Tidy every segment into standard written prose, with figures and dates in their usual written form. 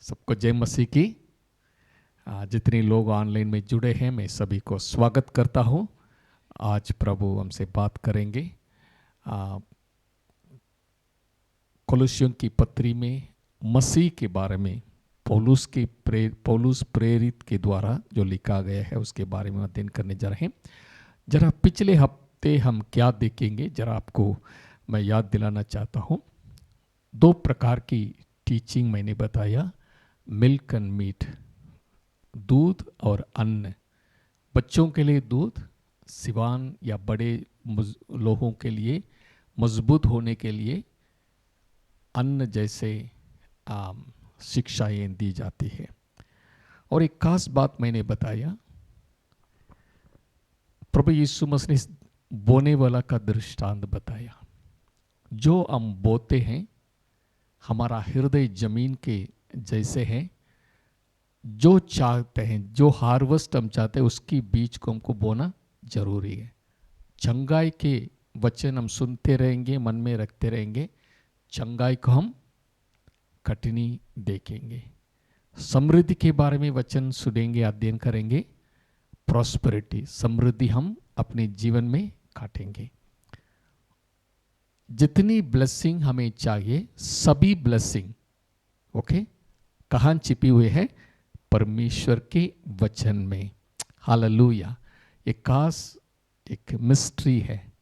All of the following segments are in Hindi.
सबको जय मसीह की। जितने लोग ऑनलाइन में जुड़े हैं मैं सभी को स्वागत करता हूँ। आज प्रभु हमसे बात करेंगे कोलोसियों की पत्री में मसीह के बारे में पौलुस प्रेरित के द्वारा जो लिखा गया है उसके बारे में अध्ययन करने जा रहे हैं। जरा पिछले हफ्ते हम क्या देखेंगे, जरा आपको मैं याद दिलाना चाहता हूँ। दो प्रकार की टीचिंग मैंने बताया, मिल्क एंड मीट, दूध और अन्न। बच्चों के लिए दूध, सिवान या बड़े लोगों के लिए मजबूत होने के लिए अन्न जैसे शिक्षाएं दी जाती है। और एक खास बात मैंने बताया, प्रभु यीशु मसीह ने बोने वाला का दृष्टांत बताया। जो हम बोते हैं, हमारा हृदय जमीन के जैसे है। जो चाहते हैं, जो हार्वेस्ट हम चाहते हैं, उसकी बीज को हमको बोना जरूरी है। चंगाई के वचन हम सुनते रहेंगे, मन में रखते रहेंगे, चंगाई को हम कठिनी देखेंगे। समृद्धि के बारे में वचन सुनेंगे, अध्ययन करेंगे, प्रॉस्पेरिटी, समृद्धि हम अपने जीवन में काटेंगे। जितनी ब्लेसिंग हमें चाहिए, सभी ब्लेसिंग ओके कहाँ छिपी हुई है? परमेश्वर के वचन में। हालेलुया। एक खास एक मिस्ट्री है।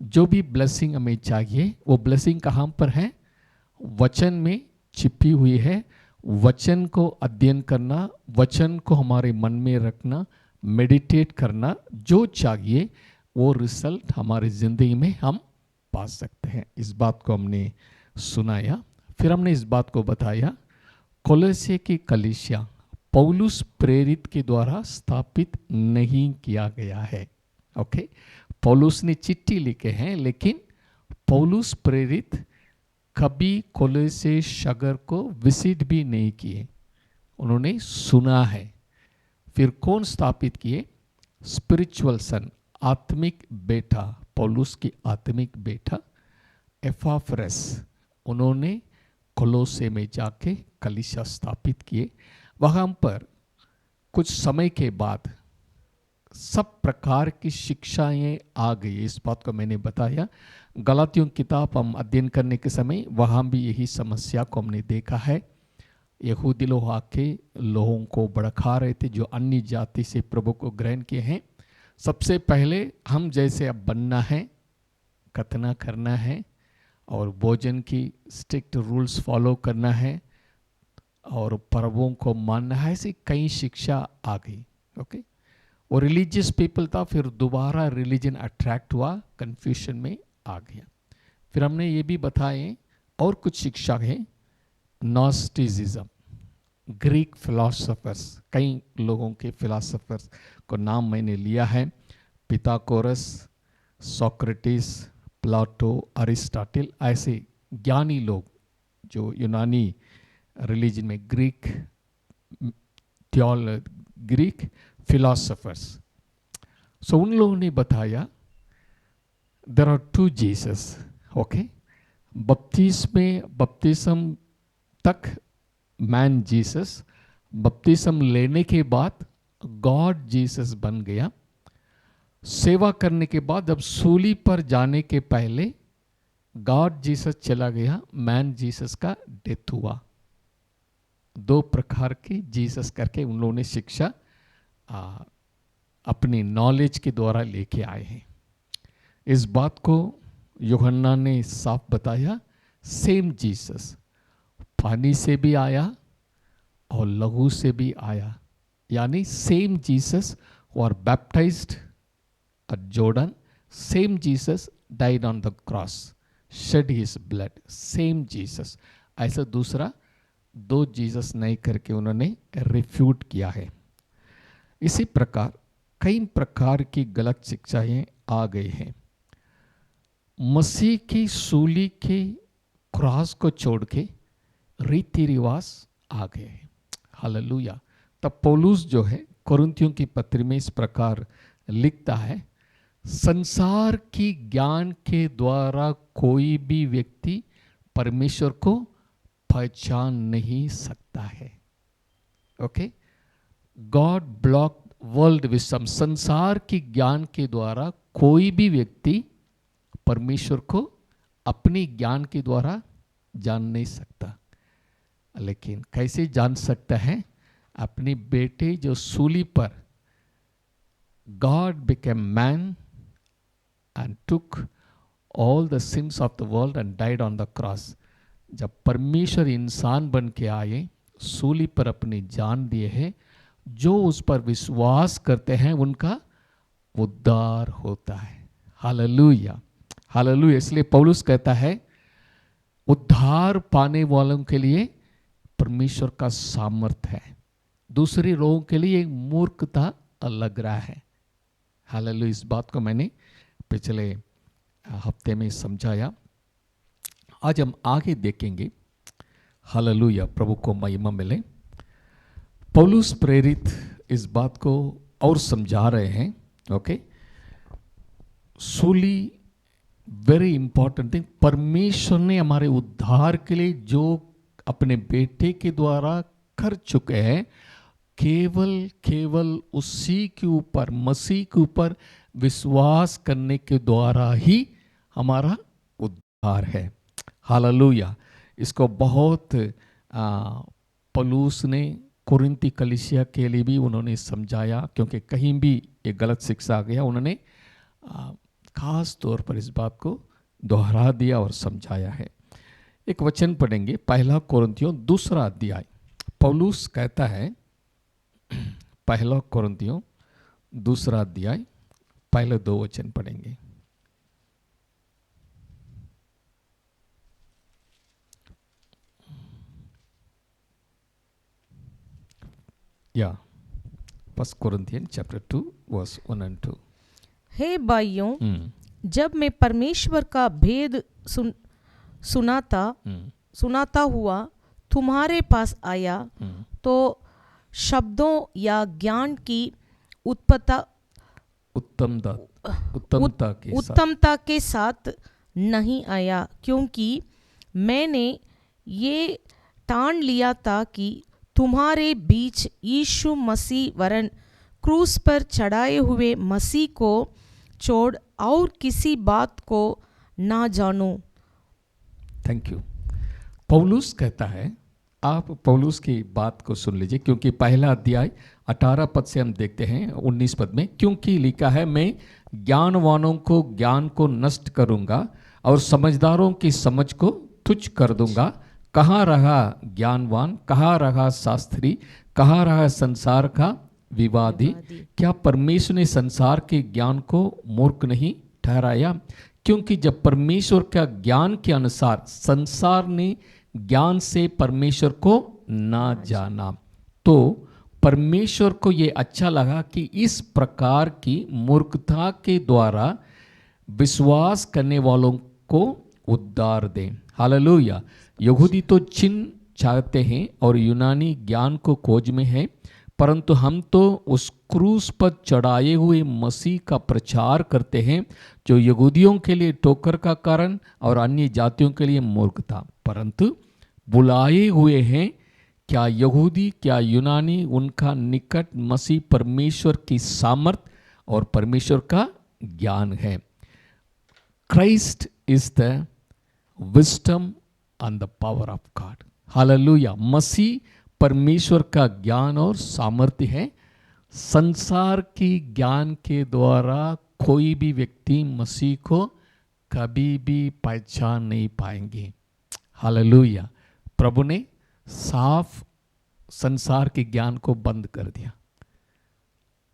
जो भी ब्लेसिंग हमें चाहिए वो ब्लेसिंग कहाँ पर है? वचन में छिपी हुई है। वचन को अध्ययन करना, वचन को हमारे मन में रखना, मेडिटेट करना, जो चाहिए वो रिजल्ट हमारी जिंदगी में हम पा सकते हैं। इस बात को हमने सुनाया। फिर हमने इस बात को बताया, कोलोसे की कलीसिया पौलुस प्रेरित के द्वारा स्थापित नहीं किया गया है। ओके, पौलुस ने चिट्ठी लिखे हैं, लेकिन पौलुस प्रेरित कभी कोलोसे शहर को विजिट भी नहीं किए। उन्होंने सुना है। फिर कौन स्थापित किए? स्पिरिचुअल सन, आत्मिक बेटा, पौलुस की आत्मिक बेटा एपाफ्रस, उन्होंने कोलोसे में जाके कलीसिया स्थापित किए। वहाँ पर कुछ समय के बाद सब प्रकार की शिक्षाएं आ गई। इस बात को मैंने बताया। गलातियों किताब हम अध्ययन करने के समय वहाँ भी यही समस्या को हमने देखा है। यहूदी लोग आके लोगों को भड़का रहे थे जो अन्य जाति से प्रभु को ग्रहण किए हैं। सबसे पहले हम जैसे अब बनना है, खतना करना है और भोजन की स्ट्रिक्ट रूल्स फॉलो करना है और पर्वों को मानना है। ऐसी कई शिक्षा आ गई। ओके, वो रिलीजियस पीपल था, फिर दोबारा रिलीजन अट्रैक्ट हुआ, कंफ्यूजन में आ गया। फिर हमने ये भी बताए और कुछ शिक्षा है, नॉस्टिसिज्म, ग्रीक फिलोसोफर्स, कई लोगों के फिलोसोफर्स को नाम मैंने लिया है, पिथागोरस, सोक्रेटिस, प्लाटो, अरिस्टोटल, ऐसे ज्ञानी लोग जो यूनानी रिलीजन में ग्रीक फिलोसोफर्स। सो उन लोगों ने बताया there are two Jesus. Okay, बपतिस्म तक मैन जीसस, बपतिस्म लेने के बाद गॉड जीसस बन गया। सेवा करने के बाद जब सूली पर जाने के पहले गॉड जीसस चला गया, मैन जीसस का डेथ हुआ। दो प्रकार की जीसस करके उन लोगों ने शिक्षा अपनी नॉलेज के द्वारा लेके आए हैं। इस बात को यूहन्ना ने साफ बताया, सेम जीसस पानी से भी आया और लहू से भी आया, यानी same Jesus who are baptized at Jordan, same Jesus died on the cross, shed his blood, same Jesus। ऐसा दूसरा दो जीसस नहीं करके उन्होंने रिफ्यूट किया है। इसी प्रकार कई प्रकार की गलत शिक्षाएं आ गई हैं। मसीह की सूली के क्रॉस को छोड़ के रीति रिवाज आ गए हैं। हालेलुया। तब पौलुस जो है कोरिन्थियों की पत्री में इस प्रकार लिखता है, संसार की ज्ञान के द्वारा कोई भी व्यक्ति परमेश्वर को पहचान नहीं सकता है। Okay, God block world wisdom, संसार की ज्ञान के द्वारा कोई भी व्यक्ति परमेश्वर को अपनी ज्ञान के द्वारा जान नहीं सकता। लेकिन कैसे जान सकता है? अपने बेटे जो सूली पर, God became man and took all the sins of the world and died on the cross। जब परमेश्वर इंसान बन के आए, सूली पर अपनी जान दिए है, जो उस पर विश्वास करते हैं उनका उद्धार होता है। Hallelujah, hallelujah. इसलिए पौलुस कहता है उद्धार पाने वालों के लिए परमेश्वर का सामर्थ है, दूसरे लोगों के लिए एक मूर्खता लग रहा है। हालेलुया। इस बात को मैंने पिछले हफ्ते में समझाया। आज हम आगे देखेंगे। हालेलुया, प्रभु को महिमा मिले। पौलुस प्रेरित इस बात को और समझा रहे हैं। ओके, सूली वेरी इंपॉर्टेंट थिंग। परमेश्वर ने हमारे उद्धार के लिए जो अपने बेटे के द्वारा कर चुके हैं, केवल उसी के ऊपर, मसीह के ऊपर विश्वास करने के द्वारा ही हमारा उद्धार है। हालेलुया। इसको बहुत पौलुस ने कुरिन्थी कलीसिया के लिए भी उन्होंने समझाया, क्योंकि कहीं भी एक गलत शिक्षा आ गया, उन्होंने खास तौर पर इस बात को दोहरा दिया और समझाया है। एक वचन पढ़ेंगे, पहला कुरिन्थियों 2 अध्याय। पौलुस कहता है, पहला कुरिन्थियों 2 अध्याय पहले 2 वचन पढ़ेंगे। या 1 Corinthians chapter 2 verse 1 and 2। हे भाइयों, जब मैं परमेश्वर का भेद सुनाता हुआ तुम्हारे पास आया, तो शब्दों या ज्ञान की उत्तमता के साथ नहीं आया, क्योंकि मैंने ये ठान लिया था कि तुम्हारे बीच यीशु मसीह वरन क्रूस पर चढ़ाए हुए मसीह को छोड़ और किसी बात को ना जानूं। Thank you. पौलुस कहता है, आप पौलुस की बात को सुन लीजिए, क्योंकि पहला अध्याय 18 पद से हम देखते हैं 19 पद में, क्योंकि लिखा है, मैं ज्ञानवानों को ज्ञान को नष्ट करूंगा और समझदारों की समझ को तुच्छ कर दूंगा। कहाँ रहा ज्ञानवान, कहाँ रहा शास्त्री, कहाँ रहा संसार का विवादी? क्या परमेश्वर ने संसार के ज्ञान को मूर्ख नहीं ठहराया? क्योंकि जब परमेश्वर का ज्ञान के अनुसार संसार ने ज्ञान से परमेश्वर को ना जाना, तो परमेश्वर को ये अच्छा लगा कि इस प्रकार की मूर्खता के द्वारा विश्वास करने वालों को उद्धार दें। हालेलुया। यहूदी तो चिन्ह चाहते हैं और यूनानी ज्ञान को खोज में है, परंतु हम तो उस क्रूस पर चढ़ाए हुए मसीह का प्रचार करते हैं, जो यहूदियों के लिए ठोकर का कारण और अन्य जातियों के लिए मूर्ख था। परंतु बुलाए हुए हैं, क्या यहूदी क्या यूनानी, उनका निकट मसीह परमेश्वर की सामर्थ और परमेश्वर का ज्ञान है। Christ is the wisdom and the power of God. Hallelujah. मसीह परमेश्वर का ज्ञान और सामर्थ्य है। संसार की ज्ञान के द्वारा कोई भी व्यक्ति मसीह को कभी भी पहचान नहीं पाएंगे। हालेलुया। प्रभु ने साफ संसार के ज्ञान को बंद कर दिया।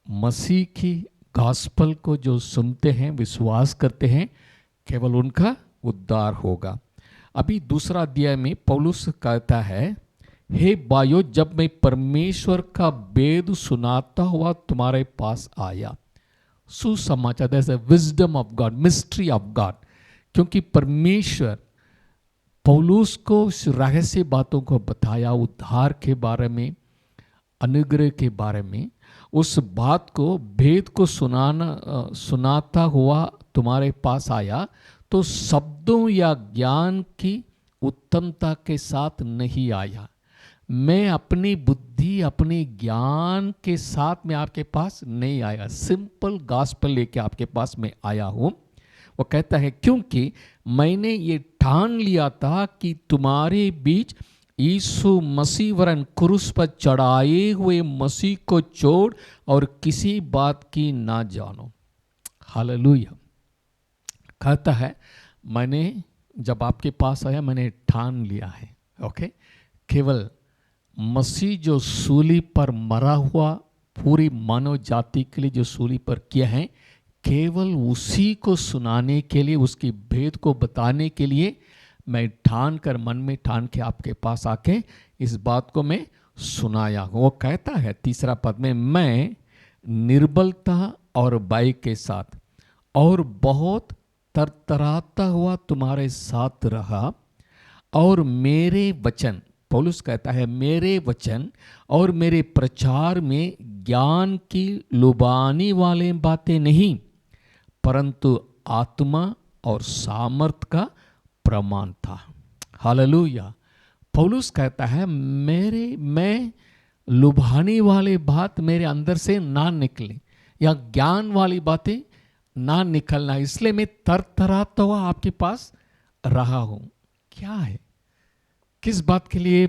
मसीह की गॉस्पेल को जो सुनते हैं, विश्वास करते हैं, केवल उनका उद्धार होगा। अभी 2 अध्याय में पौलुस कहता है, हे भाइयों, जब मैं परमेश्वर का वेद सुनाता हुआ तुम्हारे पास आया। सुसमाचार, that's the wisdom of God, mystery of God. क्योंकि परमेश्वर पौलुस को रहस्य बातों को बताया, उद्धार के बारे में, अनुग्रह के बारे में। उस बात को, भेद को सुनाता हुआ तुम्हारे पास आया, तो शब्दों या ज्ञान की उत्तमता के साथ नहीं आया, मैं अपनी बुद्धि अपने ज्ञान के साथ मैं आपके पास नहीं आया, सिंपल गॉस्पेल लेके आपके पास मैं आया हूं। वो कहता है क्योंकि मैंने ये ठान लिया था कि तुम्हारे बीच यीशु मसीह वरन क्रूस पर चढ़ाए हुए मसीह को छोड़ और किसी बात की ना जानो। हालेलुया। कहता है मैंने जब आपके पास आया मैंने ठान लिया है, ओके, केवल मसीह जो सूली पर मरा हुआ पूरी मानव जाति के लिए जो सूली पर किया है, केवल उसी को सुनाने के लिए, उसकी भेद को बताने के लिए मैं ठान कर, मन में ठान के आपके पास आके इस बात को मैं सुनाया हूँ। वो कहता है तीसरा पद में, मैं निर्बलता और भय के साथ और बहुत तरतराता हुआ तुम्हारे साथ रहा, और मेरे वचन, पौलुस कहता है मेरे वचन और मेरे प्रचार में ज्ञान की लुभाने वाले बातें नहीं, परंतु आत्मा और सामर्थ का प्रमाण था। हालेलुया। पौलुस कहता है मैं लुभाने वाले बात मेरे अंदर से ना निकले, या ज्ञान वाली बातें ना निकलना, इसलिए मैं तरतराता हुआ आपके पास रहा हूं। क्या है, किस बात के लिए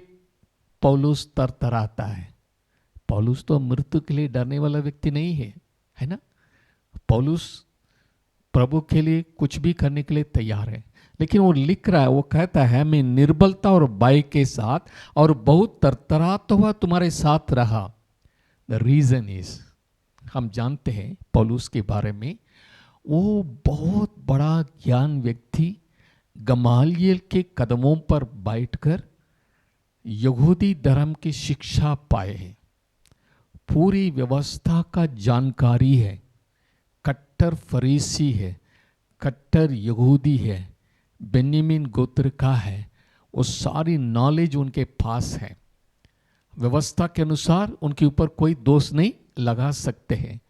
पौलुस तरतराता है? पौलुस तो मृत्यु के लिए डरने वाला व्यक्ति नहीं है, है ना। पौलुस प्रभु के लिए कुछ भी करने के लिए तैयार है, लेकिन वो लिख रहा है, वो कहता है मैं निर्बलता और भय के साथ और बहुत तरतराता हुआ तुम्हारे साथ रहा। द रीजन इज, हम जानते हैं पौलुस के बारे में, वो बहुत बड़ा ज्ञान व्यक्ति गमालियल के कदमों पर बैठकर यहूदी धर्म की शिक्षा पाए हैं, पूरी व्यवस्था का जानकारी है, कट्टर फरीसी है, कट्टर यहूदी है, बेन्यामीन गोत्र का है, वो सारी नॉलेज उनके पास है, व्यवस्था के अनुसार उनके ऊपर कोई दोष नहीं लगा सकते हैं।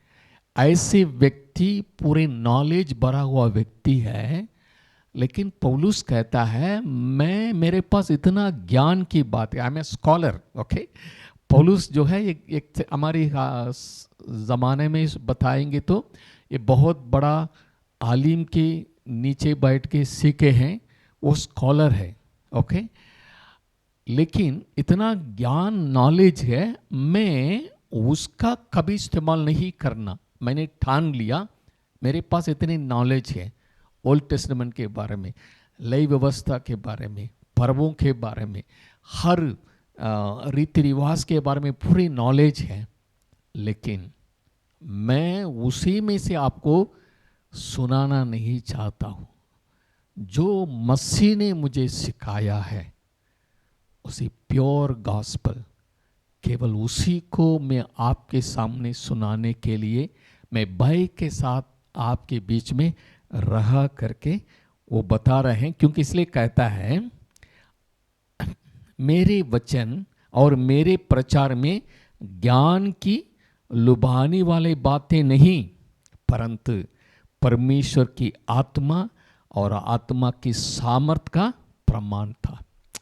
ऐसे व्यक्ति पूरे नॉलेज भरा हुआ व्यक्ति है, लेकिन पौलुस कहता है मेरे पास इतना ज्ञान की बात है, I am a scholar, okay. पौलुस जो है एक हमारी ज़माने में बताएंगे तो ये बहुत बड़ा आलिम के नीचे बैठ के सीखे हैं, वो स्कॉलर है, ओके। लेकिन इतना ज्ञान नॉलेज है, मैं उसका कभी इस्तेमाल नहीं करना। मैंने ठान लिया मेरे पास इतनी नॉलेज है, ओल्ड टेस्टामेंट के बारे में, लय व्यवस्था के बारे में, पर्वों के बारे में, हर रीति रिवाज के बारे में पूरी नॉलेज है, लेकिन मैं उसी में से आपको सुनाना नहीं चाहता हूँ। जो मसीह ने मुझे सिखाया है, उसी प्योर गॉस्पल, केवल उसी को मैं आपके सामने सुनाने के लिए मैं भय के साथ आपके बीच में रहा करके वो बता रहे हैं। क्योंकि इसलिए कहता है मेरे वचन और मेरे प्रचार में ज्ञान की लुभाने वाले बातें नहीं, परंतु परमेश्वर की आत्मा और आत्मा की सामर्थ का प्रमाण था।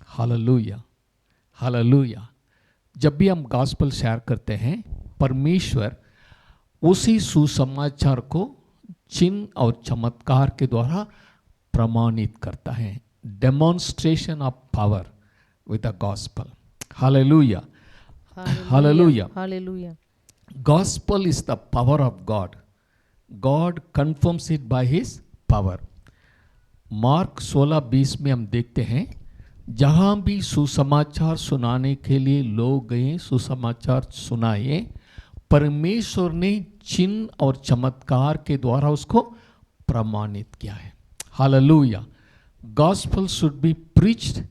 Hallelujah, hallelujah. जब भी हम गॉस्पेल शेयर करते हैं, परमेश्वर उसी सुसमाचार को चिन्ह और चमत्कार के द्वारा प्रमाणित करता है। Demonstration of power with the gospel. Hallelujah, hallelujah, hallelujah. Gospel is the power of God. God confirms it by his power. Mark 16:20 में हम देखते हैं, जहां भी सुसमाचार सुनाने के लिए लोग गए, सुसमाचार सुनाए, परमेश्वर ने चिन्ह और चमत्कार के द्वारा उसको प्रमाणित किया है। Hallelujah. Gospel should be preached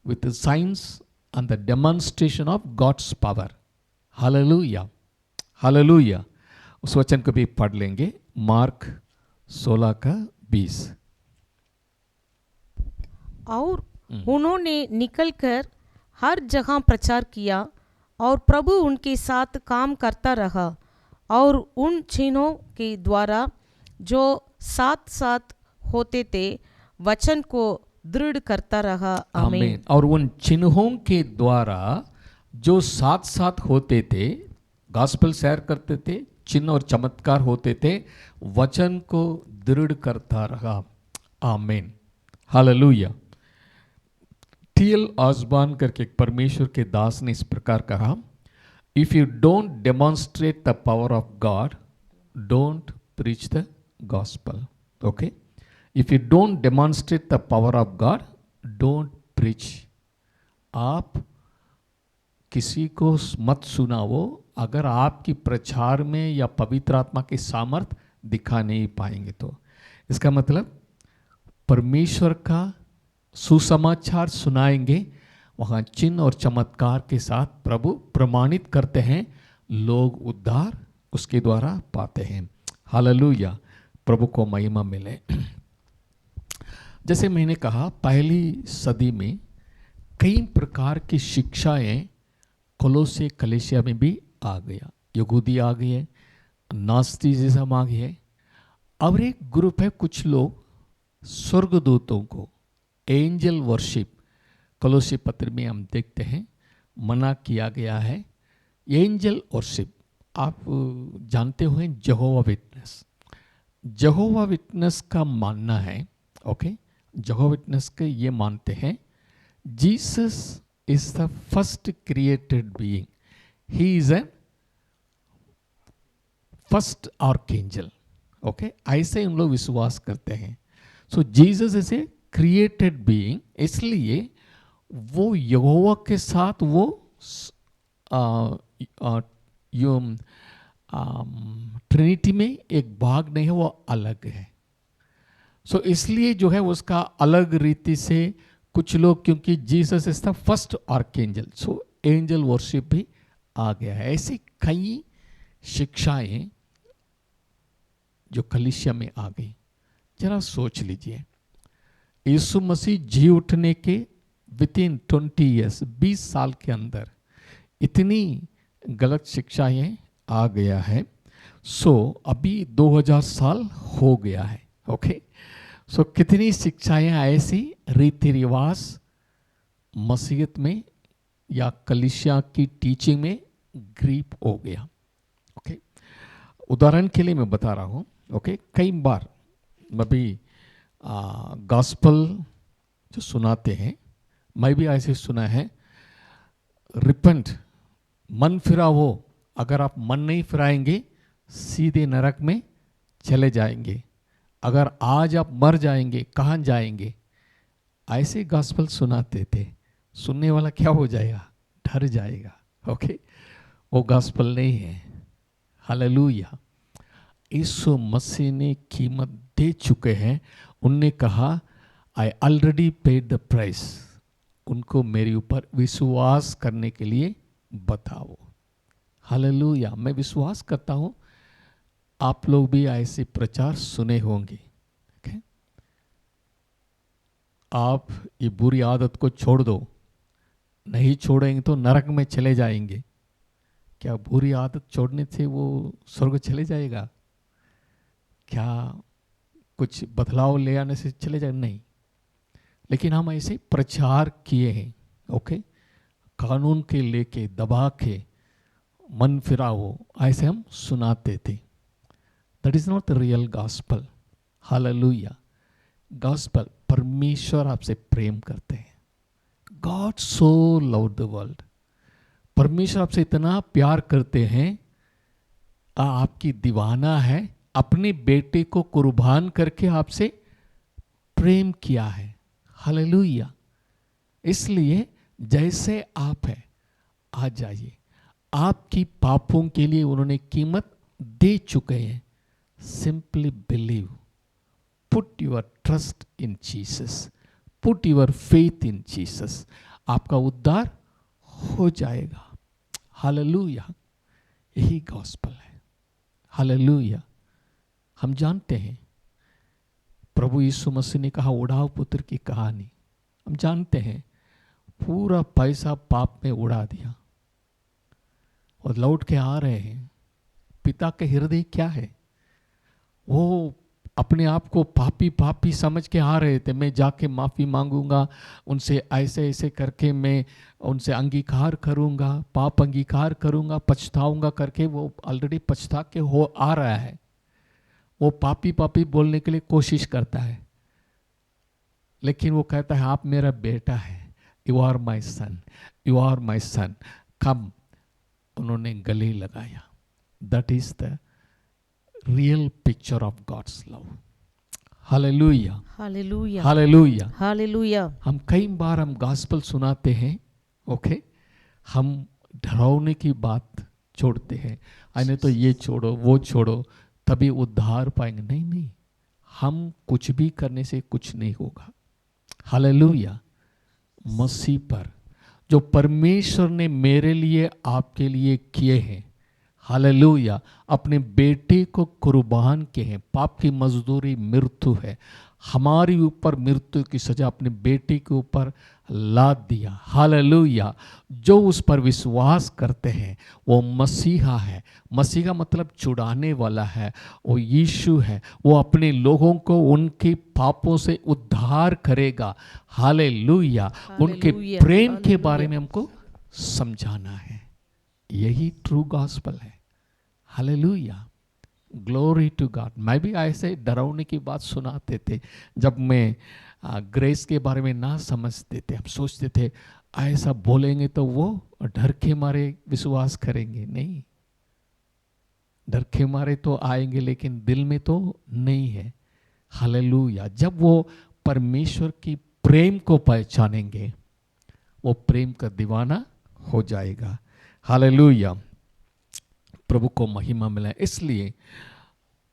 with science and the demonstration of God's power. Hallelujah, hallelujah. उस वचन को भी पढ़ लेंगे, मार्क 16:20। और उन्होंने निकलकर हर जगह प्रचार किया और प्रभु उनके साथ काम करता रहा, और उन चिन्हों के द्वारा जो साथ साथ होते थे वचन को दृढ़ करता रहा। आमीन। आमीन। और उन चिन्हों के द्वारा जो साथ साथ होते थे, गॉस्पेल शेयर करते थे, चिन्ह और चमत्कार होते थे, वचन को दृढ़ करता रहा। आमीन, हालेलुया। टी.एल. ऑसबॉर्न करके एक परमेश्वर के दास ने इस प्रकार कहा, if you don't demonstrate the power of God, don't preach the gospel. Okay, if you don't demonstrate the power of God, don't preach. आप किसी को मत सुनाओ अगर आपकी प्रचार में या पवित्र आत्मा की सामर्थ दिखा नहीं पाएंगे तो। इसका मतलब परमेश्वर का सुसमाचार सुनाएंगे, वहाँ चिन्ह और चमत्कार के साथ प्रभु प्रमाणित करते हैं, लोग उद्धार उसके द्वारा पाते हैं। हालेलुया, प्रभु को महिमा मिले। जैसे मैंने कहा, पहली सदी में कई प्रकार की शिक्षाएं कोलोसे कलीसिया में भी आ गया। यहूदी आ गए, नास्तिसिज्म आ गए, और एक ग्रुप है कुछ लोग स्वर्गदूतों को, एंजल वर्शिप, कोलोसे पत्र में हम देखते हैं मना किया गया है। एंजल वर्शिप आप जानते हो, यहोवा विटनेस। यहोवा विटनेस का मानना है, ओके, यहोवा विटनेस के ये मानते हैं Jesus is the first created being, he is an first archangel. Okay, ऐसे उन लोग विश्वास करते हैं। So Jesus is a created being, इसलिए वो यहोवा के साथ वो ट्रिनिटी में एक भाग नहीं है, वो अलग है। सो इसलिए जो है उसका अलग रीति से कुछ लोग, क्योंकि Jesus is the first archangel, so angel worship भी आ गया है। ऐसी कई शिक्षाएं जो कलीसिया में आ गई। जरा सोच लीजिए, यीशु मसीह जी उठने के विदिन 20 ईयर्स, 20 साल के अंदर इतनी गलत शिक्षाएं आ गया है। सो अभी 2000 साल हो गया है। ओके, सो कितनी शिक्षाएं ऐसी रीति रिवाज मसीहत में या कलीसिया की टीचिंग में ग्रीप हो गया। ओके, उदाहरण के लिए मैं बता रहा हूँ। ओके, कई बार मैं भी गॉस्पेल जो सुनाते हैं, मैं भी ऐसे सुना है, रिपेंट, मन फिराओ। अगर आप मन नहीं फिराएंगे सीधे नरक में चले जाएंगे। अगर आज आप मर जाएंगे कहाँ जाएंगे? ऐसे गॉस्पेल सुनाते थे। सुनने वाला क्या हो जाएगा? डर जाएगा। ओके, वो गॉस्पेल नहीं है। हालेलुया। यीशु मसीह ने कीमत दे चुके हैं। उनने कहा, I already paid the price. उनको मेरे ऊपर विश्वास करने के लिए बताओ। हालेलुया। मैं विश्वास करता हूँ आप लोग भी ऐसे प्रचार सुने होंगे। okay? आप ये बुरी आदत को छोड़ दो, नहीं छोड़ेंगे तो नरक में चले जाएंगे। क्या बुरी आदत छोड़ने से वो स्वर्ग चले जाएगा? क्या कुछ बदलाव ले आने से चले जाए? नहीं। लेकिन हम ऐसे प्रचार किए हैं। ओके, कानून के लेके दबा के मन फिराओ, ऐसे हम सुनाते थे। That is not the real gospel. Hallelujah. Gospel, परमेश्वर आपसे प्रेम करते हैं। God so loved the world. परमेश्वर आपसे इतना प्यार करते हैं, आपकी दीवाना है, अपने बेटे को कुर्बान करके आपसे प्रेम किया है। हालेलुया। इसलिए जैसे आप हैं आ जाइए। आपकी पापों के लिए उन्होंने कीमत दे चुके हैं। Simply believe, put your trust in Jesus, put your faith in Jesus. आपका उद्धार हो जाएगा। हालेलुया। यही गॉस्पेल है। हालेलुया। हम जानते हैं प्रभु यीशु मसीह ने कहा, उड़ाव पुत्र की कहानी हम जानते हैं। पूरा पैसा पाप में उड़ा दिया और लौट के आ रहे हैं। पिता के हृदय क्या है? वो अपने आप को पापी पापी समझ के आ रहे थे। मैं जाके माफ़ी मांगूंगा उनसे, ऐसे ऐसे करके मैं उनसे अंगीकार करूंगा, पाप अंगीकार करूंगा, पछताऊंगा करके वो ऑलरेडी पछता के हो आ रहा है। वो पापी पापी बोलने के लिए कोशिश करता है, लेकिन वो कहता है आप मेरा बेटा है, you are my son, you are my son, come. उन्होंने गले लगाया। That is the real picture of God's love. Hallelujah, hallelujah, hallelujah. Hallelujah. हम कई बार हम गॉस्पेल सुनाते हैं, ओके, हम डरावने की बात छोड़ते हैं, अने तो ये छोड़ो वो छोड़ो तभी उद्धार पाएंगे। नहीं नहीं, हम कुछ भी करने से कुछ नहीं होगा। हालेलुया। मसीह पर जो परमेश्वर ने मेरे लिए आपके लिए किए हैं, हालेलुया, अपने बेटे को कुर्बान किए हैं। पाप की मजदूरी मृत्यु है, हमारे ऊपर मृत्यु की सजा अपने बेटे के ऊपर लाद दिया। हालेलुया। जो उस पर विश्वास करते हैं वो मसीहा है। मसीहा मतलब छुड़ाने वाला है, वो यीशु है। वो अपने लोगों को उनके पापों से उद्धार करेगा। हालेलुया। उनके हालेलुया, प्रेम के बारे हालेलुया। में हमको समझाना है। यही ट्रू गॉस्पेल है। Hallelujah, glory to God. मैं भी ऐसे डरावने की बात सुनाते थे जब मैं ग्रेस के बारे में ना समझते थे। हम सोचते थे ऐसा बोलेंगे तो वो डर के मारे विश्वास करेंगे। नहीं, डर के मारे तो आएंगे लेकिन दिल में तो नहीं है। हालेलुया। जब वो परमेश्वर की प्रेम को पहचानेंगे वो प्रेम का दीवाना हो जाएगा। हालेलुया। प्रभु को महिमा मिले। इसलिए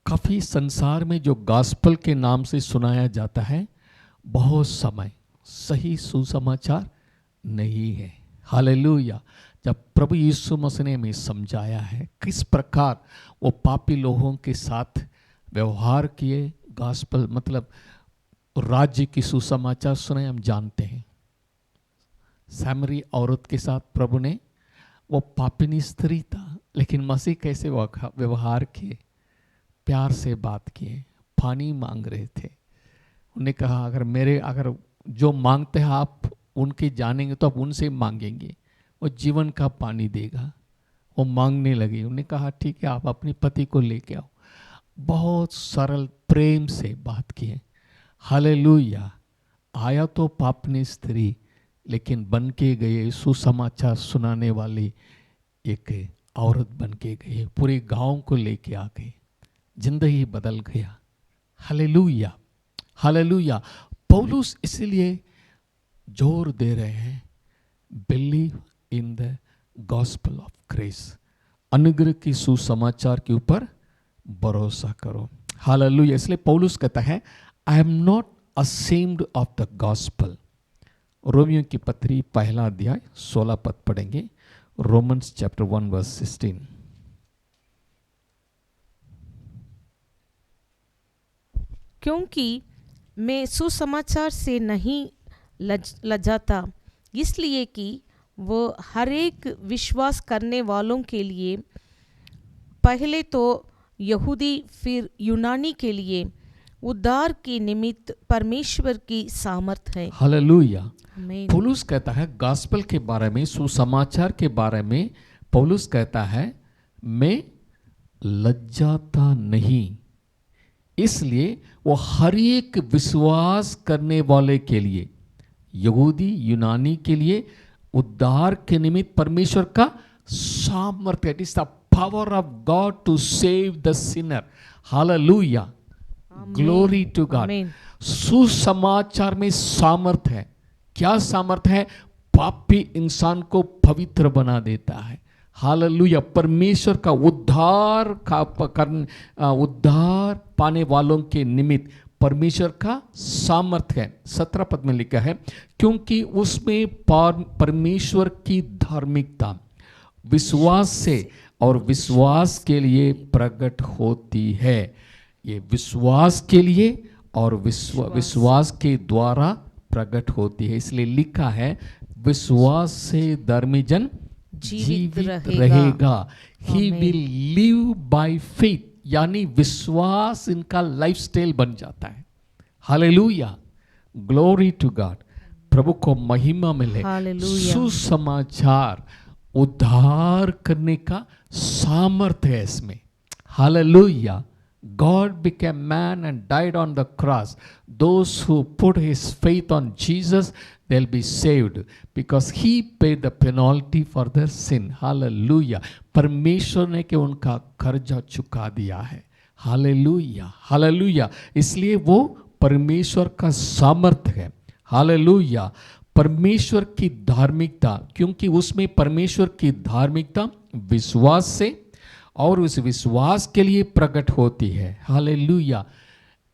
काफ़ी संसार में जो गॉस्पेल के नाम से सुनाया जाता है, बहुत समय सही सुसमाचार नहीं है। हालेलुया। जब प्रभु यीशु मसीह ने हमें समझाया है किस प्रकार वो पापी लोगों के साथ व्यवहार किए, गॉस्पेल मतलब राज्य की सुसमाचार सुने, हम जानते हैं। सामरी औरत के साथ प्रभु ने, वो पापिनी स्त्री था लेकिन मसीह कैसे व्यवहार किए, प्यार से बात किए, पानी मांग रहे थे। उन्होंने कहा अगर जो मांगते हैं आप उनके जानेंगे तो आप उनसे मांगेंगे, वो जीवन का पानी देगा। वो मांगने लगी। उन्होंने कहा ठीक है, आप अपने पति को लेके आओ। बहुत सरल प्रेम से बात किए। हालेलुया। आया तो पापनी स्त्री, लेकिन बन के गए सुसमाचार सुनाने वाली एक औरत बन के गए। पूरे गांव को लेके आ गए, जिंदगी बदल गया। Hallelujah, hallelujah. पौलुस इसलिए जोर दे रहे हैं, believe in the gospel of grace, अनुग्रह की सुसमाचार के ऊपर भरोसा करो। हालेलुया। इसलिए पौलुस कहता है I am not ashamed of the gospel. रोमियो की पत्री पहला अध्याय 16 पद पढ़ेंगे। Romans chapter 1 verse 16। क्योंकि मैं सुसमाचार से नहीं लजाता, इसलिए कि वो हर एक विश्वास करने वालों के लिए, पहले तो यहूदी फिर यूनानी के लिए उद्धार के निमित्त परमेश्वर की सामर्थ है। हालेलुया। आमीन। पौलुस कहता है गॉस्पेल के बारे में, सुसमाचार के बारे में पौलुस कहता है मैं लज्जाता नहीं, इसलिए वो हर एक विश्वास करने वाले के लिए, यहूदी यूनानी के लिए उद्धार के निमित्त परमेश्वर का सामर्थ्य, it is the power of God to save the sinner. Hallelujah, glory to God. आमीन। सुसमाचार में सामर्थ्य है। क्या सामर्थ्य है? पापी इंसान को पवित्र बना देता है। हालेलुया। परमेश्वर का उद्धार पाने वालों के निमित्त परमेश्वर का सामर्थ्य है। 17 पद में लिखा है क्योंकि उसमें परमेश्वर की धार्मिकता विश्वास से और विश्वास के लिए प्रकट होती है। ये विश्वास के लिए और विश्वास के द्वारा प्रकट होती है। इसलिए लिखा है विश्वास से धर्मी जन जीवित रहेगा। He will live by faith। यानी विश्वास इनका लाइफस्टाइल बन जाता है। हालेलुया, ग्लोरी टू गॉड, प्रभु को महिमा मिले। हालेलुया। सुसमाचार उद्धार करने का सामर्थ्य है इसमें। Hallelujah, God became man and died on the cross. Those who put his faith on Jesus, they'll be saved because he paid the penalty for their sin. Hallelujah. परमेश्वर ने के उनका कर्जा चुका दिया है। Hallelujah, hallelujah. इसलिए वो परमेश्वर का सामर्थ्य है। हालेलुया, परमेश्वर की धार्मिकता, क्योंकि उसमें परमेश्वर की धार्मिकता विश्वास से और उस विश्वास के लिए प्रकट होती है। Hallelujah,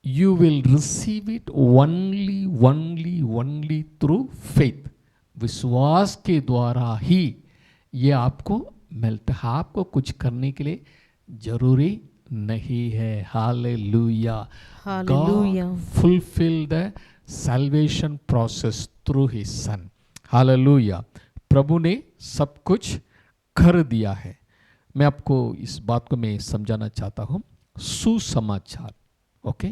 you will receive it only through faith. विश्वास के द्वारा ही ये आपको मिलता है, आपको कुछ करने के लिए जरूरी नहीं है। Hallelujah, hallelujah. God fulfilled the salvation process through his son. Hallelujah, प्रभु ने सब कुछ कर दिया है। मैं आपको इस बात को मैं समझाना चाहता हूं। सुसमाचार, ओके,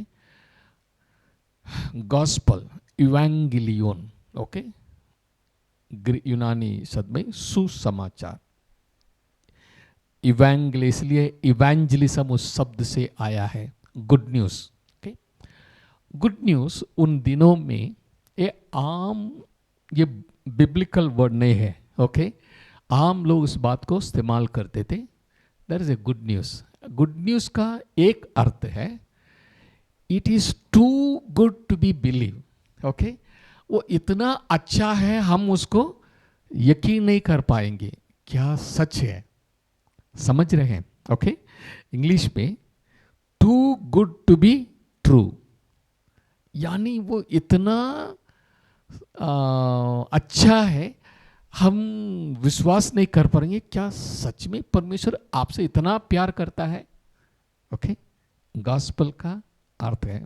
गॉस्पल, इवेंगेलियन, ओके, यूनानी शब्द में सुसमाचार। इवेंगेल इसलिए इवेंजलिज्म उस शब्द से आया है, good news. Okay, good news उन दिनों में ये बिब्लिकल वर्ड नहीं है। ओके, आम लोग इस बात को इस्तेमाल करते थे। That is a good news. Good news का एक अर्थ है, it is too good to be believe. Okay, वो इतना अच्छा है हम उसको यकीन नहीं कर पाएंगे क्या सच है। समझ रहे हैं? ओके, इंग्लिश में too good to be true, यानी वो इतना अच्छा है हम विश्वास नहीं कर पाएंगे क्या सच में परमेश्वर आपसे इतना प्यार करता है। ओके, गॉस्पल का अर्थ है,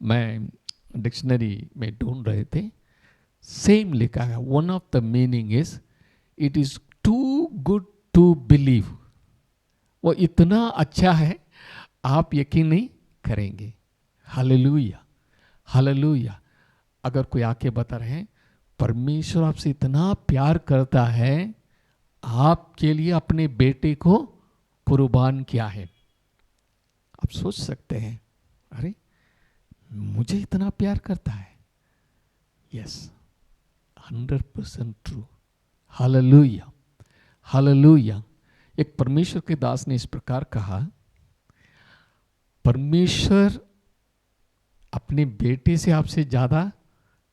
मैं डिक्शनरी में ढूंढ रहे थे, सेम लिखा है। One of the meaning is it is too good to believe. वो इतना अच्छा है आप यकीन नहीं करेंगे। हालेलुया, हालेलुया। अगर कोई आके बता रहे हैं परमेश्वर आपसे इतना प्यार करता है, आपके लिए अपने बेटे को कुर्बान किया है, आप सोच सकते हैं अरे मुझे इतना प्यार करता है। Yes, 100% true. Hallelujah, hallelujah. एक परमेश्वर के दास ने इस प्रकार कहा, परमेश्वर अपने बेटे से आपसे ज्यादा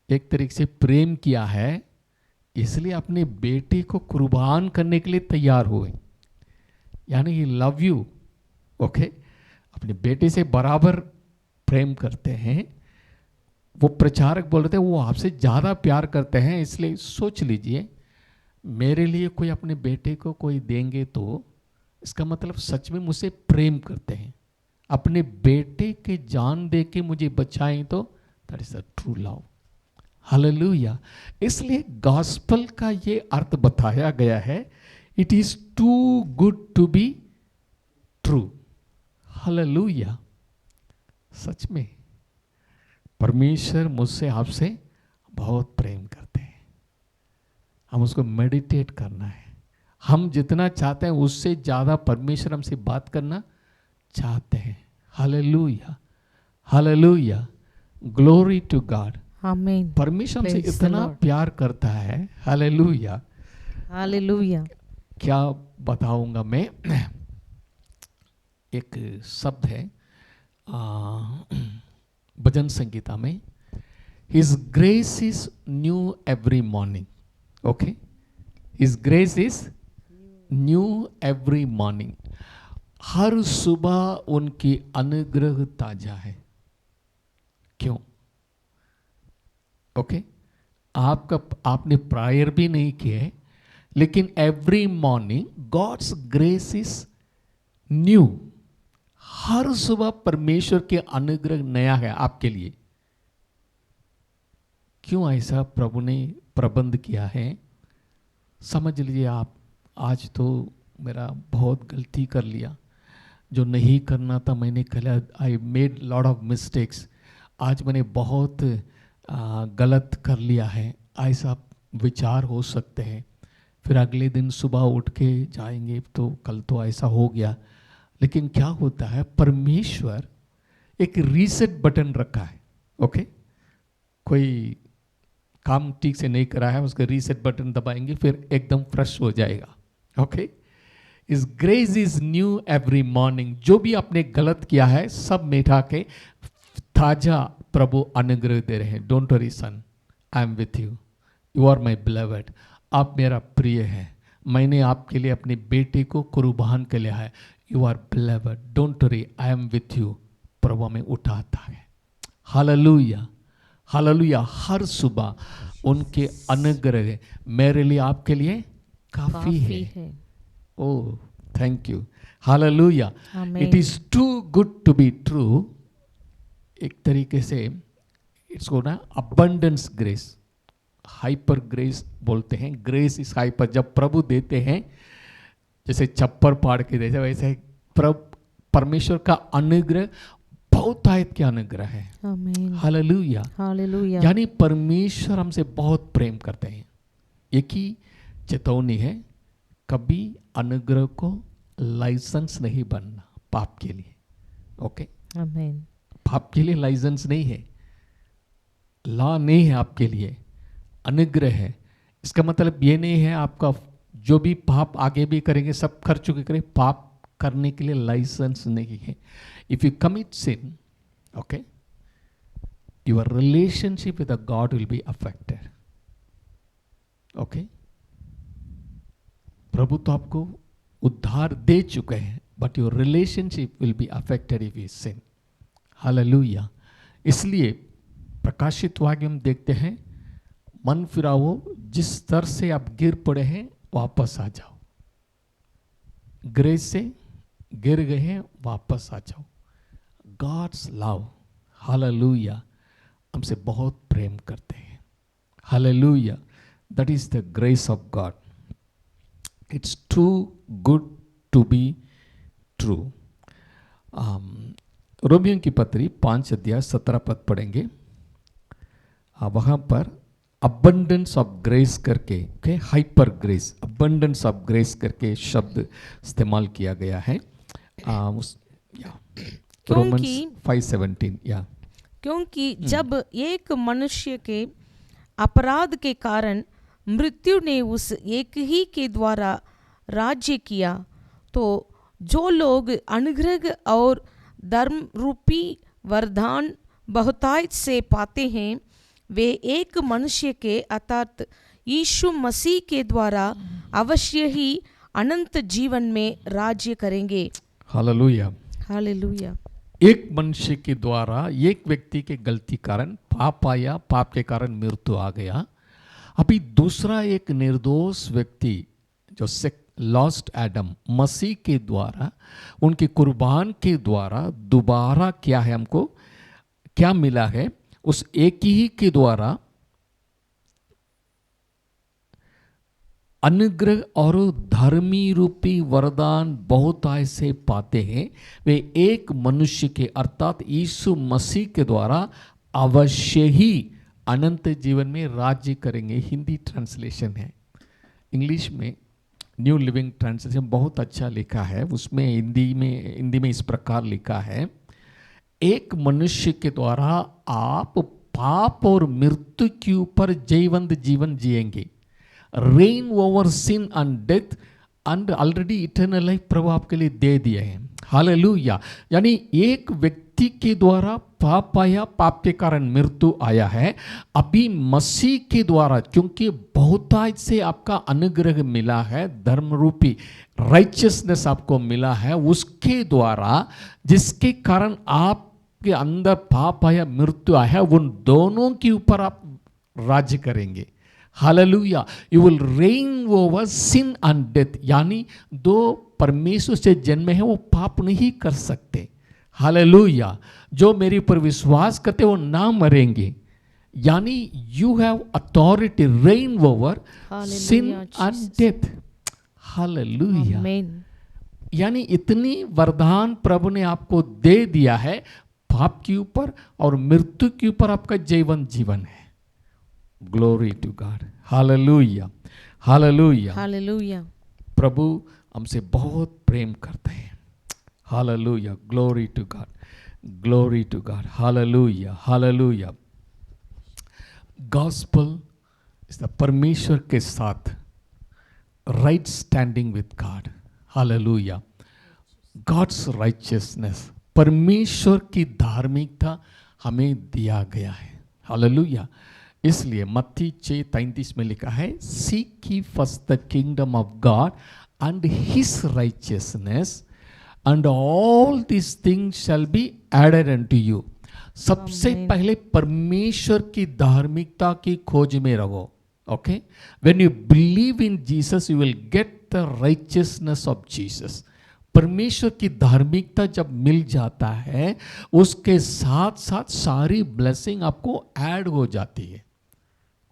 एक तरीके से प्रेम किया है, इसलिए अपने बेटे को कुर्बान करने के लिए तैयार हुए। यानी ही लव यू। ओके, अपने बेटे से बराबर प्रेम करते हैं। वो प्रचारक बोल रहे थे वो आपसे ज़्यादा प्यार करते हैं, इसलिए सोच लीजिए मेरे लिए कोई अपने बेटे को कोई देंगे तो इसका मतलब सच में मुझसे प्रेम करते हैं। अपने बेटे के जान दे के मुझे बचाएं तो that is a true love. Hallelujah. इसलिए गॉस्पल का ये अर्थ बताया गया है, it is too good to be true. Hallelujah. सच में परमेश्वर मुझसे आपसे बहुत प्रेम करते हैं, हम उसको मेडिटेट करना है। हम जितना चाहते हैं उससे ज़्यादा परमेश्वर हमसे बात करना चाहते हैं। हालेलुया, हालेलुया, ग्लोरी टू गॉड। आमीन। परमेश्वर हमसे Praise the इतना Lord. प्यार करता है। हालेलुया। हालेलुया। क्या बताऊंगा मैं, एक शब्द है भजन संगीता में, His grace is new every morning. Okay, His grace is new every morning. हर सुबह उनकी अनुग्रह ताजा है। क्यों? ओके, आपने प्रायर भी नहीं किए, लेकिन every morning God's grace is new. हर सुबह परमेश्वर के अनुग्रह नया है आपके लिए। क्यों ऐसा प्रभु ने प्रबंध किया है? समझ लीजिए आप, आज तो मेरा बहुत गलती कर लिया, जो नहीं करना था मैंने कहा, I made lot of mistakes, आज मैंने बहुत गलत कर लिया है, ऐसा विचार हो सकते हैं। फिर अगले दिन सुबह उठ के जाएंगे तो कल तो ऐसा हो गया। लेकिन क्या होता है, परमेश्वर एक रीसेट बटन रखा है। ओके, कोई काम ठीक से नहीं करा है, उसका रीसेट बटन दबाएंगे फिर एकदम फ्रेश हो जाएगा। ओके, इस grace is new every morning. जो भी आपने गलत किया है सब मिटा के ताजा प्रभु अनुग्रह दे रहे हैं। Don't worry son, I am with you, you are my beloved. आप मेरा प्रिय है, मैंने आपके लिए अपने बेटे को कुर्बान कर लिया है। You are beloved, don't worry, I am with you. प्रभु हमें उठाता है। Hallelujah, hallelujah. हर सुबह उनके अनुग्रह मेरे लिए आपके लिए काफी है। ओह थैंक यू, हालेलुया। It is too good to be true. एक तरीके से इट्स को ना अबंडेंस ग्रेस, हाइपर ग्रेस बोलते हैं। ग्रेस इज हाइपर, जब प्रभु देते हैं जैसे छप्पर पाड़ के देते, वैसे परमेश्वर का अनुग्रह बहुतायत के अनुग्रह है। Hallelujah, hallelujah. यानी परमेश्वर हमसे बहुत प्रेम करते हैं। एक ही चेतावनी है, कभी अनुग्रह को लाइसेंस नहीं बनना पाप के लिए। ओके, आमीन। पाप के लिए लाइसेंस नहीं है, लॉ नहीं है आपके लिए, अनुग्रह है। इसका मतलब ये नहीं है आपका जो भी पाप आगे भी करेंगे सब कर चुके करें, पाप करने के लिए लाइसेंस नहीं है। If you commit sin, okay, your relationship with God will be affected. Okay, प्रभु तो आपको उद्धार दे चुके हैं, but your relationship will be affected if you sin. Hallelujah. इसलिए प्रकाशित वाक्य हम देखते हैं, मन फिराओ, जिस स्तर से आप गिर पड़े हैं वापस आ जाओ। ग्रेस से गिर गए हैं, वापस आ जाओ। गॉड्स लव, हालेलुया, हमसे बहुत प्रेम करते हैं। Hallelujah, that is the grace of God. It's too good to be true. रोमियों की पत्री 5 अध्याय 17 पद पढ़ेंगे। वहाँ पर अबंडेंस ऑफ ग्रेस करके, hyper grace, abundance of grace करके शब्द इस्तेमाल किया गया है। रोमन्स 5:17। या क्योंकि जब एक मनुष्य के अपराध के कारण मृत्यु ने उस एक ही के द्वारा राज्य किया, तो जो लोग अनुग्रह और धर्म रूपी वरदान बहुतायत से पाते हैं, वे एक मनुष्य के अर्थात यीशु मसीह के द्वारा अवश्य ही अनंत जीवन में राज्य करेंगे। हालेलुया, हालेलुया। एक मनुष्य के द्वारा, एक व्यक्ति के गलती कारण पाप आया, पाप के कारण मृत्यु आ गया। अभी दूसरा एक निर्दोष व्यक्ति जो लॉस्ट एडम, मसीह के द्वारा, उनके कुर्बान के द्वारा दोबारा क्या है, हमको क्या मिला है, उस एक ही के द्वारा अनुग्रह और धर्मी रूपी वरदान बहुत ऐसे पाते हैं। वे एक मनुष्य के अर्थात यीशु मसीह के द्वारा अवश्य ही अनंत जीवन में राज्य करेंगे। हिंदी ट्रांसलेशन है, इंग्लिश में न्यू लिविंग ट्रांसलेशन बहुत अच्छा लिखा है। उसमें हिंदी में इस प्रकार लिखा है, एक मनुष्य के द्वारा आप पाप और मृत्यु के ऊपर जयवंत जीवन जिएंगे। Reign over sin and death and already eternal life प्रभु आपके लिए दे दिए हैं। हालेलुया। यानी एक व्यक्ति के द्वारा पाप आया, पाप के कारण मृत्यु आया है। अभी मसीह के द्वारा, क्योंकि बहुतायत से आपका अनुग्रह मिला है, धर्म रूपी राइचियसनेस आपको मिला है, उसके द्वारा जिसके कारण आपके अंदर पाप आया, मृत्यु आया, उन दोनों के ऊपर आप राज्य करेंगे। हालेलुया। You will reign over sin and death. यानी दो परमेश्वर से जन्मे हैं, वो पाप नहीं कर सकते। हालेलुया। जो मेरे ऊपर विश्वास करते वो ना मरेंगे। यानी you have authority reign over sin and death. हालेलुया। यानी इतनी वरदान प्रभु ने आपको दे दिया है, पाप के ऊपर और मृत्यु के ऊपर आपका जीवन है। Glory to God, hallelujah, hallelujah. Hallelujah. प्रभु हमसे बहुत प्रेम करते हैं। Hallelujah, glory to God, glory to God, hallelujah, hallelujah. Gospel is the परमेश्वर के साथ right standing with God. Hallelujah, God's righteousness, परमेश्वर की धार्मिकता हमें दिया गया है। हालेलुया। इसलिए मत्ती 6:33 में लिखा है, seek ye first the kingdom of God and his righteousness and all these things shall be added unto you। सबसे पहले परमेश्वर की धार्मिकता की खोज में रहो। Okay, when you believe in Jesus you will get the righteousness of Jesus. परमेश्वर की धार्मिकता जब मिल जाता है, उसके साथ साथ सारी ब्लेसिंग आपको ऐड हो जाती है।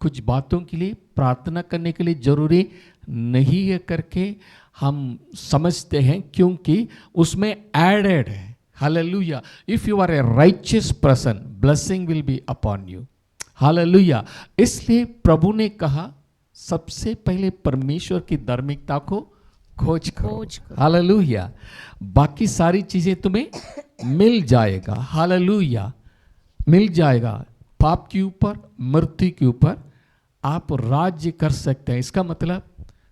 कुछ बातों के लिए प्रार्थना करने के लिए जरूरी नहीं है करके हम समझते हैं, क्योंकि उसमें एडेड है। हालेलुया। If you are a righteous person, blessing will be upon you. हालेलुया। इसलिए प्रभु ने कहा सबसे पहले परमेश्वर की धार्मिकता को खोज करो। हालेलुया। बाकी सारी चीजें तुम्हें मिल जाएगा। हालेलुया, मिल जाएगा। पाप के ऊपर, मृत्यु के ऊपर आप राज्य कर सकते हैं। इसका मतलब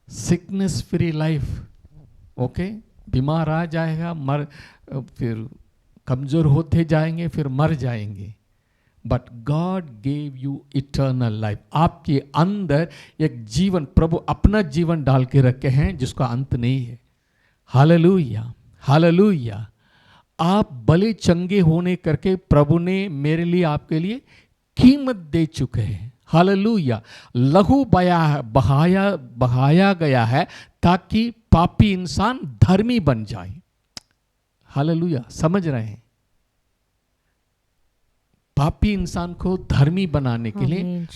सिकनेस फ्री लाइफ। ओके, बीमार आ जाएगा, फिर कमजोर होते जाएंगे, फिर मर जाएंगे, but God gave you eternal life. आपके अंदर एक जीवन, प्रभु अपना जीवन डाल के रखे हैं जिसका अंत नहीं है। Hallelujah, hallelujah. आप भले चंगे होने करके प्रभु ने मेरे लिए, आपके लिए कीमत दे चुके हैं। हालेलुया। लहू बहाया गया है ताकि पापी इंसान धर्मी बन जाए। हालेलुया, समझ रहे हैं? पापी इंसान को धर्मी बनाने के लिए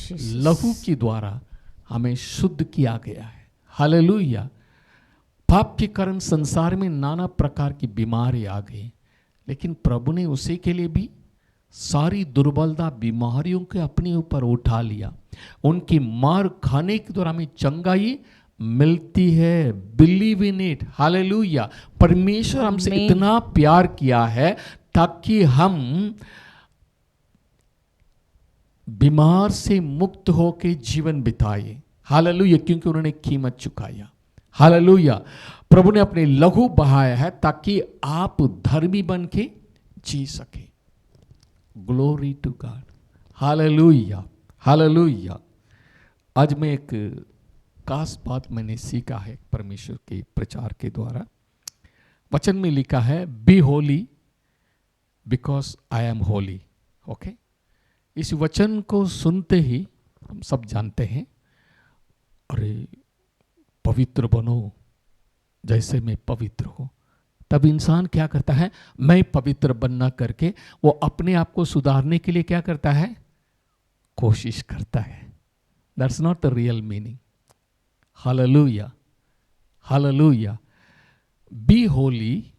लहू के द्वारा हमें शुद्ध किया गया है। हालेलुया। पाप के कारण संसार में नाना प्रकार की बीमारी आ गई, लेकिन प्रभु ने उसी के लिए भी सारी दुर्बलता, बीमारियों के अपने ऊपर उठा लिया। उनकी मार खाने के द्वारा हमें चंगाई मिलती है। Believe in it. हालेलुया। परमेश्वर हमसे इतना प्यार किया है ताकि हम बीमार से मुक्त होकर जीवन बिताए। हालेलुया, क्योंकि उन्होंने कीमत चुकाया। हालेलुया। प्रभु ने अपने लहू बहाया है ताकि आप धर्मी बन के जी सके। Glory to God. हालेलुया, हालेलुया। आज मैं एक खास बात मैंने सीखा है परमेश्वर के प्रचार के द्वारा। वचन में लिखा है, be holy because I am holy. Okay, इस वचन को सुनते ही हम सब जानते हैं, अरे पवित्र बनो जैसे मैं पवित्र हूं। तब इंसान क्या करता है? मैं पवित्र बनना करके वो अपने आप को सुधारने के लिए क्या करता है? कोशिश करता है। That's not the real meaning. हालेलुया, हालेलुया। Be holy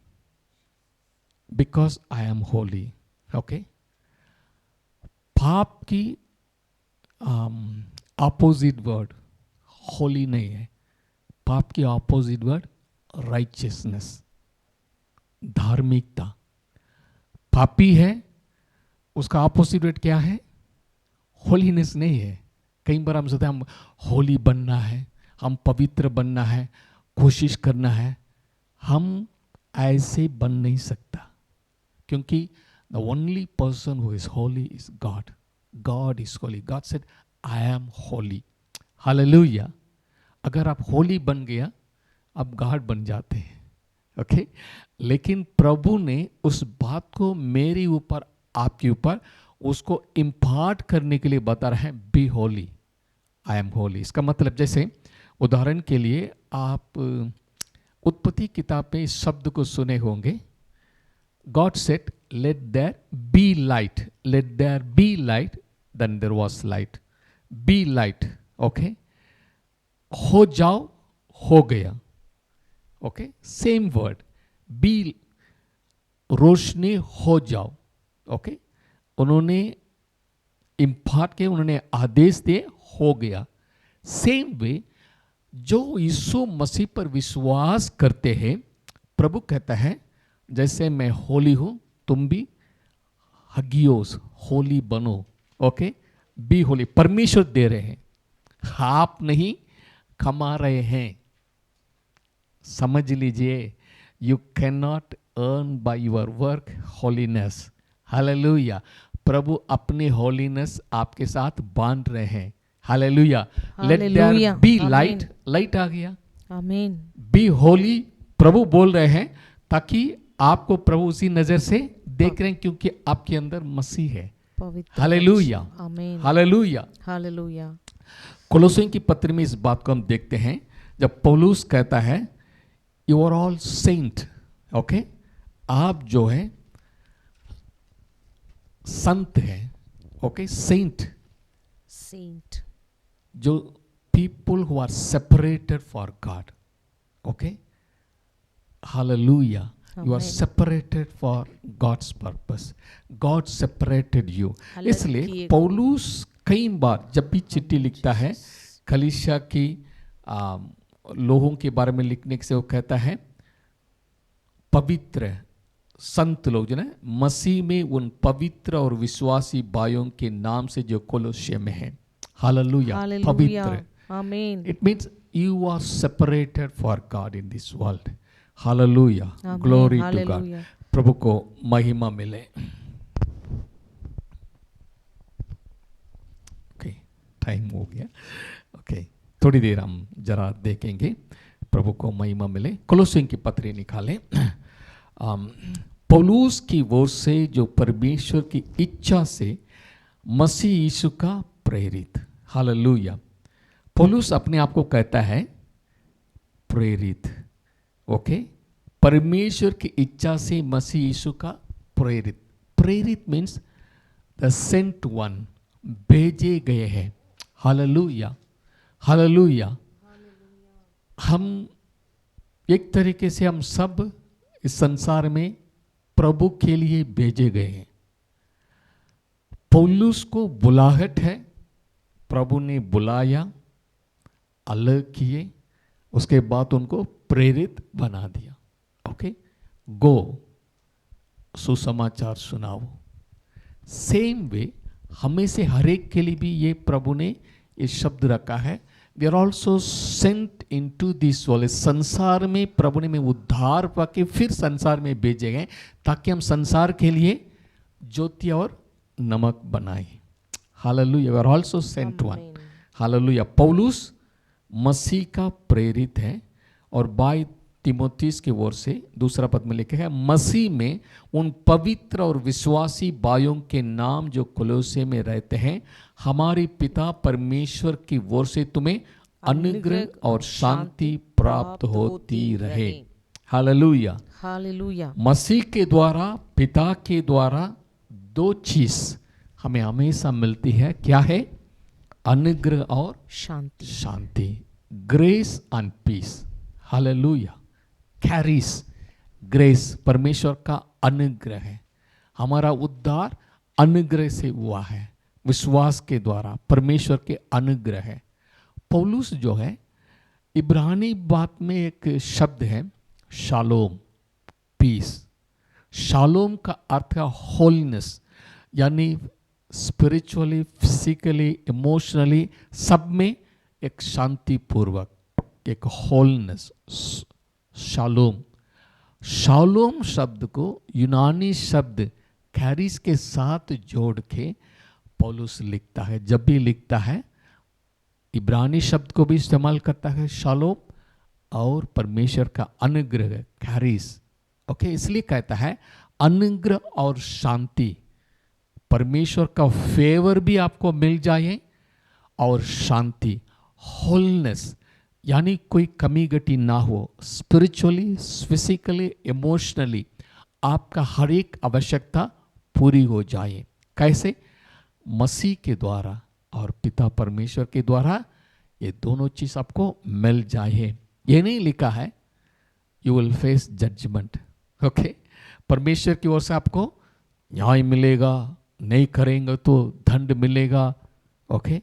because I am holy. Okay, पाप की ऑपोजिट वर्ड होली नहीं है। पाप की ऑपोजिट वर्ड राइचियसनेस, धार्मिकता। पापी है, उसका ऑपोजिट वर्ड क्या है? होलीनेस नहीं है। कई बार हम सोचते हैं हम होली बनना है, हम पवित्र बनना है, कोशिश करना है। हम ऐसे बन नहीं सकता, क्योंकि the only person who is holy is God. God is holy. God said, I am holy. Hallelujah. अगर आप होली बन गया, आप गॉड बन जाते हैं। ओके, लेकिन प्रभु ने उस बात को मेरे ऊपर, आपके ऊपर, उसको इम्पार्ट करने के लिए बता रहे हैं, be holy, I am holy. इसका मतलब, जैसे उदाहरण के लिए आप उत्पत्ति किताब में इस शब्द को सुने होंगे, God said, let there be light. Let there be light. Then there was light. Be light. Okay? हो जाओ, हो गया। Okay? Same word. बी रोशनी हो जाओ। ओके, उन्होंने इम्पार्ट के, उन्होंने आदेश दिए, हो गया। सेम वे जो यीशु मसीह पर विश्वास करते हैं, प्रभु कहता है जैसे मैं होली हूं तुम भी हगियोस होली बनो। Okay, be holy. परमेश्वर दे रहे हैं, आप नहीं कमा रहे हैं। समझ लीजिए, you can not earn by your work holiness. Hallelujah. प्रभु अपनी होलीनेस आपके साथ बांध रहे हैं। Hallelujah. Let there hallelujah. Be amen. Light. Light आ गया। आमीन। बी होली, प्रभु बोल रहे हैं ताकि आपको प्रभु उसी नजर से देख रहे हैं, क्योंकि आपके अंदर मसीह है। पवित्र हालेलुया। वचन। आमीन। हालेलुया। हालेलुया। कोलोसियों की पत्र में इस बात को हम देखते हैं, जब पौलुस कहता है you are all saint. Okay, आप जो है संत हैं। Okay, saint, saint. जो people who are separated for God. Okay, hallelujah. You are Amen. separated for God's purpose. God separated you. अलग इसलिए किए पौलुस कई बार जब भी चिट्ठी लिखता है कलीसिया की लोगों के बारे में लिखने से वो कहता है पवित्र संत लोग जो ना मसीह में, उन पवित्र और विश्वासी भाइयों के नाम से जो कोलोसिया में है। हालेलुया। हालेलुया। पवित्र, आमीन। it means you are separated for God in this world. Hallelujah. Amen. Glory to hallelujah. God. प्रभु को महिमा मिले। ओके, टाइम हो गया। ओके, थोड़ी देर हम जरा देखेंगे, प्रभु को महिमा मिले। कोलोसियों की पत्री निकालें। पौलुस की ओर से जो परमेश्वर की इच्छा से मसीह यीशु का प्रेरित। हालेलुया। पौलुस अपने आप को कहता है प्रेरित। ओके, परमेश्वर की इच्छा से मसीह यीशु का प्रेरित। प्रेरित मीन्स द सेंट वन, भेजे गए हैं। हालेलुया। हालेलुया। हम एक तरीके से हम सब इस संसार में प्रभु के लिए भेजे गए हैं। पौलुस को बुलाहट है, प्रभु ने बुलाया, अलग किए, उसके बाद उनको प्रेरित बना दिया। ओके, गो, सुसमाचार सुनाओ। सेम वे हमें से हर एक के लिए भी ये प्रभु ने ये शब्द रखा है, we are also sent into this world. संसार में प्रभु ने में उद्धार पाके फिर संसार में भेजे गए ताकि हम संसार के लिए ज्योति और नमक बनाए। हालेलुया। We are also sent one. आमीन। हालेलुया। पौलुस मसीह का प्रेरित है और बाय तिमोथीस की ओर से दूसरा पद में लिखा है मसीह में उन पवित्र और विश्वासी भाइयों के नाम जो कोलोसे में रहते हैं, हमारे पिता परमेश्वर की ओर से तुम्हें अनुग्रह और शांति प्राप्त होती रहे। हालेलुया। हालेलुया। मसीह के द्वारा, पिता के द्वारा दो चीज हमें हमेशा मिलती है। क्या है? अनुग्रह और शांति। शांति। Grace and peace. Hallelujah. Charis grace, परमेश्वर का अनुग्रह है। हमारा उद्धार अनुग्रह से हुआ है, विश्वास के द्वारा परमेश्वर के अनुग्रह है। पौलुस जो है, इब्रानी बात में एक शब्द है शालोम, पीस। शालोम का अर्थ है होलीनेस, यानी स्पिरिचुअली, फिजिकली, इमोशनली सब में एक शांति पूर्वक, एक होलनेस। शालोम। शालोम शब्द को यूनानी शब्द कैरिस के साथ जोड़ के पौलुस लिखता है। जब भी लिखता है इब्रानी शब्द को भी इस्तेमाल करता है शालोम, और परमेश्वर का अनुग्रह कैरिस। ओके, इसलिए कहता है अनुग्रह और शांति, परमेश्वर का फेवर भी आपको मिल जाए और शांति, होलनेस, यानी कोई कमी घटी ना हो। स्पिरिचुअली, फिजिकली, इमोशनली आपका हर एक आवश्यकता पूरी हो जाए। कैसे? मसीह के द्वारा और पिता परमेश्वर के द्वारा ये दोनों चीज आपको मिल जाए। ये नहीं लिखा है you will face judgement. Okay, परमेश्वर की ओर से आपको न्याय मिलेगा, नहीं करेंगे तो दंड मिलेगा। ओके,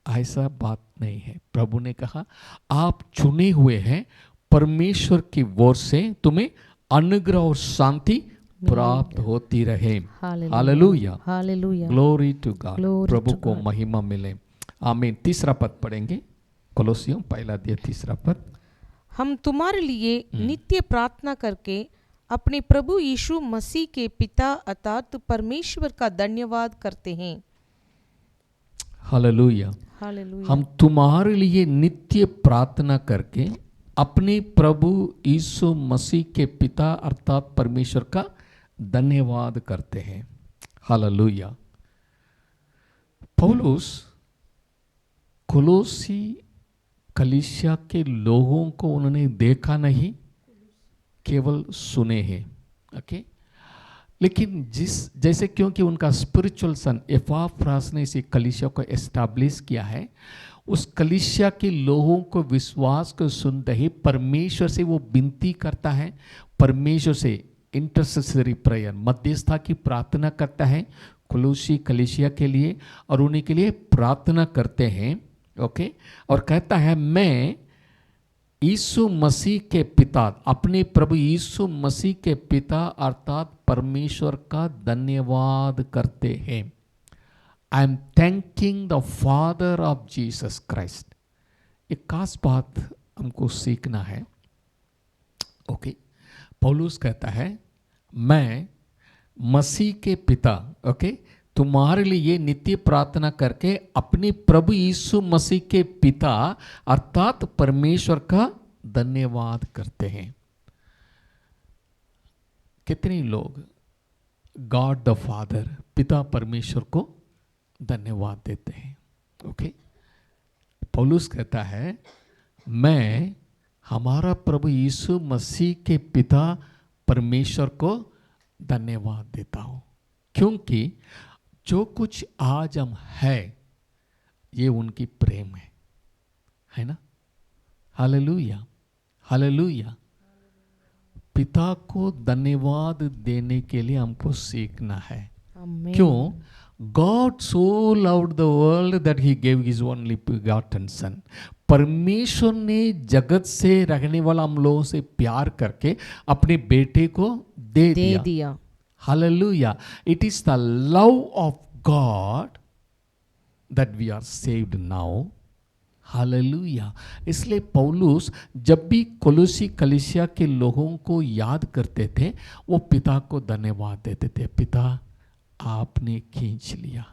ऐसा बात नहीं है। प्रभु ने कहा आप चुने हुए हैं, परमेश्वर की ओर से तुम्हें अनुग्रह और शांति प्राप्त होती रहे। हालेलुया, hallelujah, glory to God. Glory प्रभु to को God. महिमा मिले। आमीन। तीसरा पद पढ़ेंगे, कोलोसियों पहला अध्याय तीसरा पद। हम तुम्हारे लिए नित्य प्रार्थना करके अपने प्रभु यीशु मसीह के पिता अर्थात परमेश्वर का धन्यवाद करते हैं। हालेलुया। हालेलुया, हम तुम्हारे लिए नित्य प्रार्थना करके अपने प्रभु यीशु मसीह के पिता अर्थात परमेश्वर का धन्यवाद करते हैं। हालेलुया। पौलुस कोलोसी कलीसिया के लोगों को उन्होंने देखा नहीं, केवल सुने हैं। ओके, लेकिन जैसे क्योंकि उनका स्पिरिचुअल सन एपाफ्रास ने इसी कलीसिया को एस्टैब्लिश किया है, उस कलीसिया के लोगों को विश्वास को सुनते ही परमेश्वर से वो विनती करता है, परमेश्वर से इंटरसेसरी प्रेयर मध्यस्थता की प्रार्थना करता है कोलोसी कलीसिया के लिए, और उन्हीं के लिए प्रार्थना करते हैं। ओके, और कहता है मैं यीशु मसीह के पिता, अपने प्रभु यीशु मसीह के पिता अर्थात परमेश्वर का धन्यवाद करते हैं। I am thanking the father of Jesus Christ. एक खास बात हमको सीखना है। ओके, पौलुस कहता है मैं मसीह के पिता, ओके, तुम्हारे लिए नित्य प्रार्थना करके अपने प्रभु यीशु मसीह के पिता अर्थात परमेश्वर का धन्यवाद करते हैं। कितने लोग गॉड द फादर, पिता परमेश्वर को धन्यवाद देते हैं। ओके, पौलुस कहता है मैं हमारा प्रभु यीशु मसीह के पिता परमेश्वर को धन्यवाद देता हूं, क्योंकि जो कुछ आज हम है ये उनकी प्रेम है ना। Hallelujah, hallelujah. पिता को धन्यवाद देने के लिए हमको सीखना है। आमीन। क्यों? God so loved the world that he gave his only begotten son. परमेश्वर ने जगत से रहने वाला हम लोगों से प्यार करके अपने बेटे को दे दिया। Hallelujah. It is the love of God that we are saved now. Hallelujah. इसलिए पौलुस जब भी कोलोसी कलीसिया के लोगों को याद करते थे वो पिता को धन्यवाद देते थे। पिता आपने खींच लिया,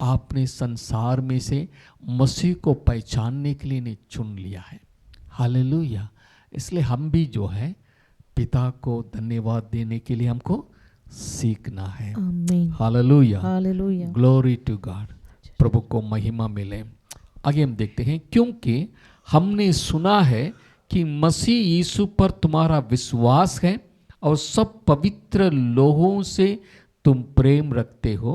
आपने संसार में से मसीह को पहचानने के लिए ने चुन लिया है। हालेलुया। इसलिए हम भी जो है पिता को धन्यवाद देने के लिए हमको सीखना है। Amen. Hallelujah, hallelujah. Glory to God. प्रभु को महिमा मिले। आगे हम देखते हैं, क्योंकि हमने सुना है कि मसीह यीशु पर तुम्हारा विश्वास है और सब पवित्र लोगों से तुम प्रेम रखते हो,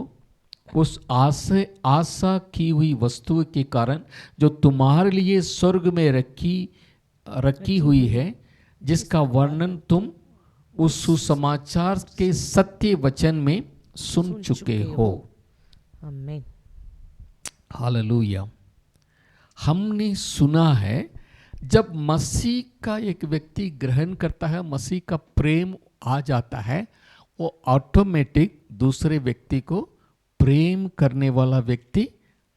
उस आशा की हुई वस्तु के कारण जो तुम्हारे लिए स्वर्ग में रखी हुई है, जिसका वर्णन तुम उस सुसमाचार के सत्य वचन में सुन चुके हो। आमीन। हालेलुया। हमने सुना है जब मसीह का एक व्यक्ति ग्रहण करता है, मसीह का प्रेम आ जाता है, वो ऑटोमेटिक दूसरे व्यक्ति को प्रेम करने वाला व्यक्ति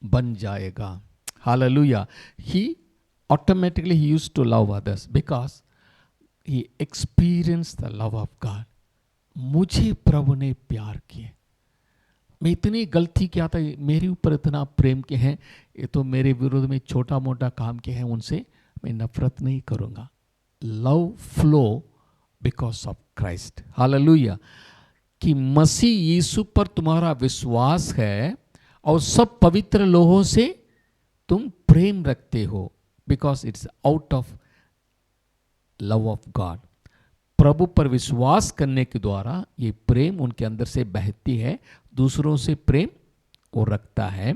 बन जाएगा। हालेलुया। He automatically he used to love others because he experience the love of God. मुझे प्रभु ने प्यार किए, मैं इतनी गलती किया था, मेरे ऊपर इतना प्रेम के हैं, ये तो मेरे विरोध में छोटा मोटा काम के हैं, उनसे मैं नफरत नहीं करूँगा। Love flow because of Christ. Hallelujah. कि मसीह यीशु पर तुम्हारा विश्वास है और सब पवित्र लोगों से तुम प्रेम रखते हो, because it's out of love of God. प्रभु पर विश्वास करने के द्वारा ये प्रेम उनके अंदर से बहती है, दूसरों से प्रेम वो रखता है,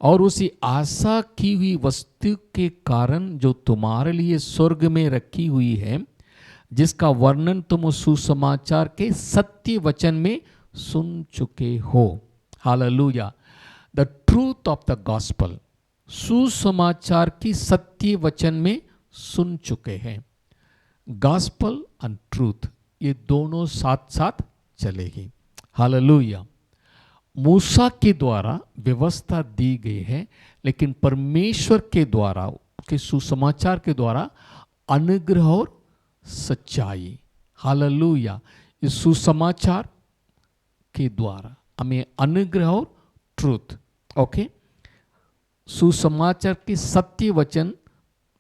और उसी आशा की हुई वस्तु के कारण जो तुम्हारे लिए स्वर्ग में रखी हुई है, जिसका वर्णन तुम उस सुसमाचार के सत्य वचन में सुन चुके हो। Hallelujah. The truth of the gospel, सुसमाचार की सत्य वचन में सुन चुके हैं। गॉस्पल एंड ट्रूथ, ये दोनों साथ साथ चलेगी। हालेलुया। मूसा के द्वारा व्यवस्था दी गई है, लेकिन परमेश्वर के द्वारा के सुसमाचार के द्वारा अनुग्रह और सच्चाई। हालेलुया। इस सुसमाचार के द्वारा हमें अनुग्रह और ट्रूथ, ओके, सुसमाचार के सत्य वचन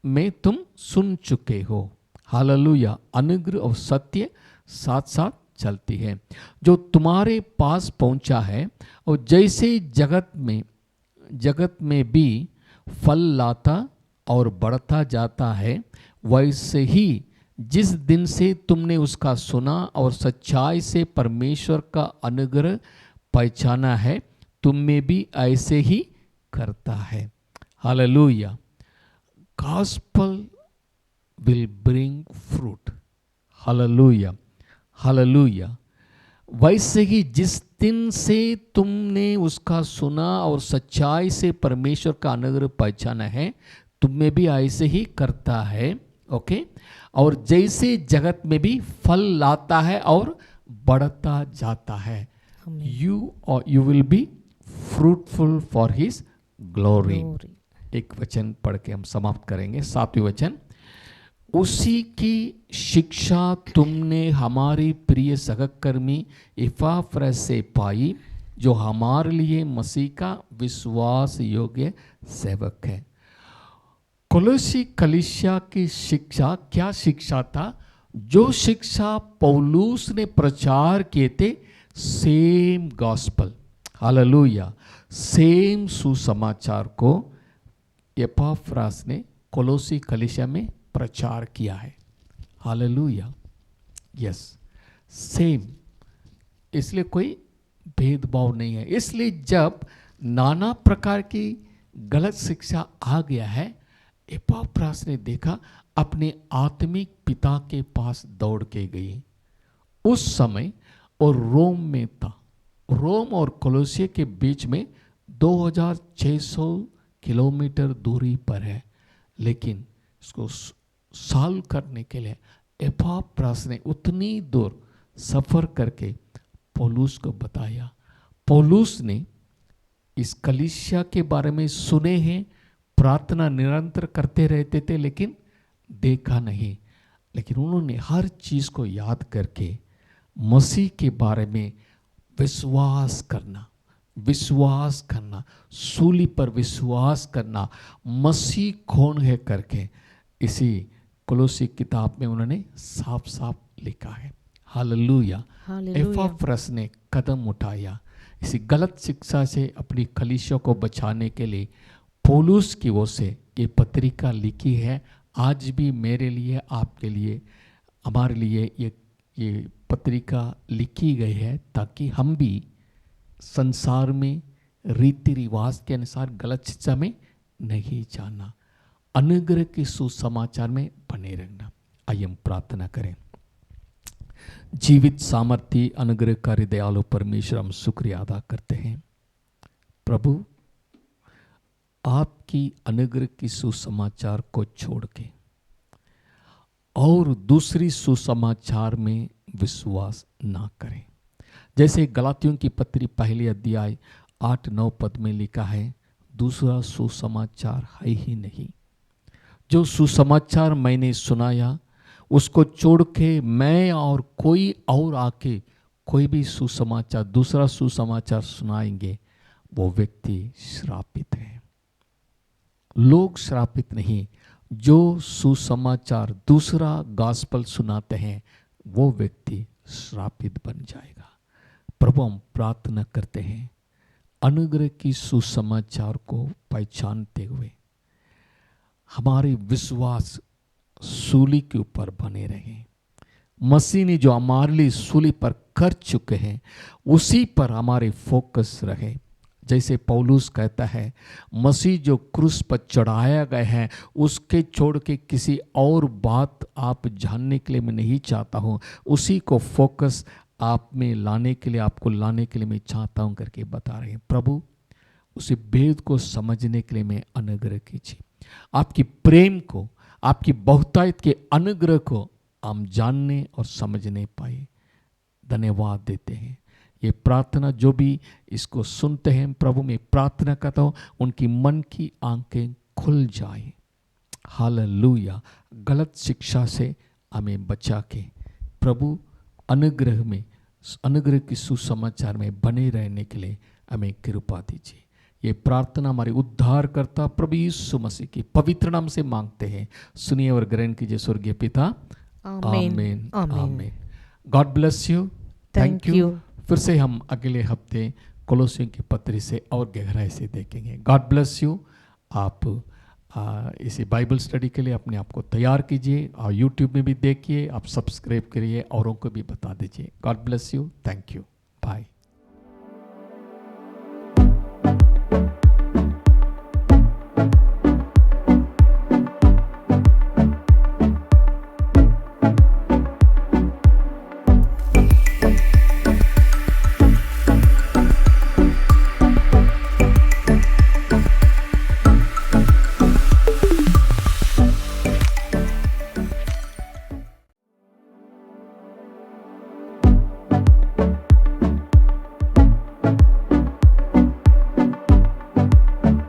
में तुम सुन चुके हो। हालेलुया। अनुग्रह और सत्य साथ साथ चलती है। जो तुम्हारे पास पहुंचा है और जैसे जगत में भी फल लाता और बढ़ता जाता है, वैसे ही जिस दिन से तुमने उसका सुना और सच्चाई से परमेश्वर का अनुग्रह पहचाना है, तुम में भी ऐसे ही करता है। Hallelujah. Gospel will bring fruit. Hallelujah. Hallelujah. वैसे ही जिस दिन से तुमने उसका सुना और सच्चाई से परमेश्वर का अनुग्रह पहचाना है, तुम में भी ऐसे ही करता है। ओके। और जैसे जगत में भी फल लाता है और बढ़ता जाता है। You will be fruitful for his glory. एक वचन पढ़ के हम समाप्त करेंगे, 7वें वचन। उसी की शिक्षा तुमने हमारे प्रिय सहकर्मी इपाफ्रस से पाई, जो हमारे लिए मसीह का विश्वास योग्य सेवक है। कोलोसी कलीसिया की शिक्षा क्या शिक्षा था? जो शिक्षा पौलुस ने प्रचार किए थे, सेम गॉस्पल, हालेलुया, सेम सुसमाचार को एपाफ्रास ने कोलोसी कलीसिया में प्रचार किया है। हालेलुया। Yes, same. इसलिए कोई भेदभाव नहीं है। इसलिए जब नाना प्रकार की गलत शिक्षा आ गया है, एपाफ्रास ने देखा, अपने आत्मिक पिता के पास दौड़ के गई। उस समय और रोम में था। रोम और कोलोसिया के बीच में 2600 किलोमीटर दूरी पर है, लेकिन इसको सॉल्व करने के लिए एपाफ्रास ने उतनी दूर सफर करके पौलुस को बताया। पौलुस ने इस कलीसिया के बारे में सुने हैं, प्रार्थना निरंतर करते रहते थे, लेकिन देखा नहीं। लेकिन उन्होंने हर चीज को याद करके मसीह के बारे में विश्वास करना, सूली पर विश्वास करना, मसीह कौन है करके इसी कोलोसी किताब में उन्होंने साफ साफ लिखा है। हालेलुया। एपाफ्रास ने कदम उठाया इसी गलत शिक्षा से अपनी कलीसिया को बचाने के लिए। पौलुस की ओर से ये पत्रिका लिखी है। आज भी मेरे लिए, आपके लिए, हमारे लिए ये पत्रिका लिखी गई है, ताकि हम भी संसार में रीति रिवाज के अनुसार गलत शिक्षा में नहीं जाना, अनुग्रह के सुसमाचार में बने रहना। आइए हम प्रार्थना करें। जीवित सामर्थ्य अनुग्रहकारी दयालु परमेश्वर, हम शुक्रिया अदा करते हैं प्रभु, आपकी अनुग्रह की सुसमाचार को छोड़ के और दूसरी सुसमाचार में विश्वास ना करें। जैसे गलातियों की पत्री पहली अध्याय 8-9 पद में लिखा है, दूसरा सुसमाचार है ही नहीं। जो सुसमाचार मैंने सुनाया उसको छोड़ के मैं और कोई और आके कोई भी सुसमाचार, दूसरा सुसमाचार सुनाएंगे, वो व्यक्ति श्रापित है। लोग श्रापित नहीं, जो सुसमाचार दूसरा गॉस्पल सुनाते हैं वो व्यक्ति श्रापित बन जाएगा। प्रभु, हम प्रार्थना करते हैं, अनुग्रह की सुसमाचार को पहचानते हुए हमारे विश्वास सूली के ऊपर बने रहें। मसीह ने जो हमारे लिए सूली पर कर चुके हैं उसी पर हमारे फोकस रहे। जैसे पौलुस कहता है, मसीह जो क्रूस पर चढ़ाया गया है उसके छोड़ के किसी और बात आप जानने के लिए मैं नहीं चाहता हूँ, उसी को फोकस आप में लाने के लिए, आपको लाने के लिए मैं चाहता हूँ करके बता रहे हैं। प्रभु उसी भेद को समझने के लिए मैं अनुग्रह कीजिए, आपकी प्रेम को, आपकी बहुतायत के अनुग्रह को हम जानने और समझने पाए। धन्यवाद देते हैं। ये प्रार्थना जो भी इसको सुनते हैं प्रभु, मैं प्रार्थना करता हूँ उनकी मन की आंखें खुल जाए। हालेलुया। गलत शिक्षा से हमें बचा के प्रभु अनुग्रह में, अनुग्रह की सुसमाचार में बने रहने के लिए हमें कृपा दीजिए। ये प्रार्थना हमारे उद्धारकर्ता प्रभु यीशु मसीह की पवित्र नाम से मांगते हैं। सुनिए और ग्रहण कीजिए स्वर्गीय पिता। आमीन आमीन। God bless you. Thank you. फिर से हम अगले हफ्ते कोलोसियों की पत्री से और गहराई से देखेंगे। God bless you. आप इसी बाइबल स्टडी के लिए अपने आप को तैयार कीजिए और यूट्यूब में भी देखिए, आप सब्सक्राइब करिए, औरों को भी बता दीजिए। God bless you. Thank you. Bye.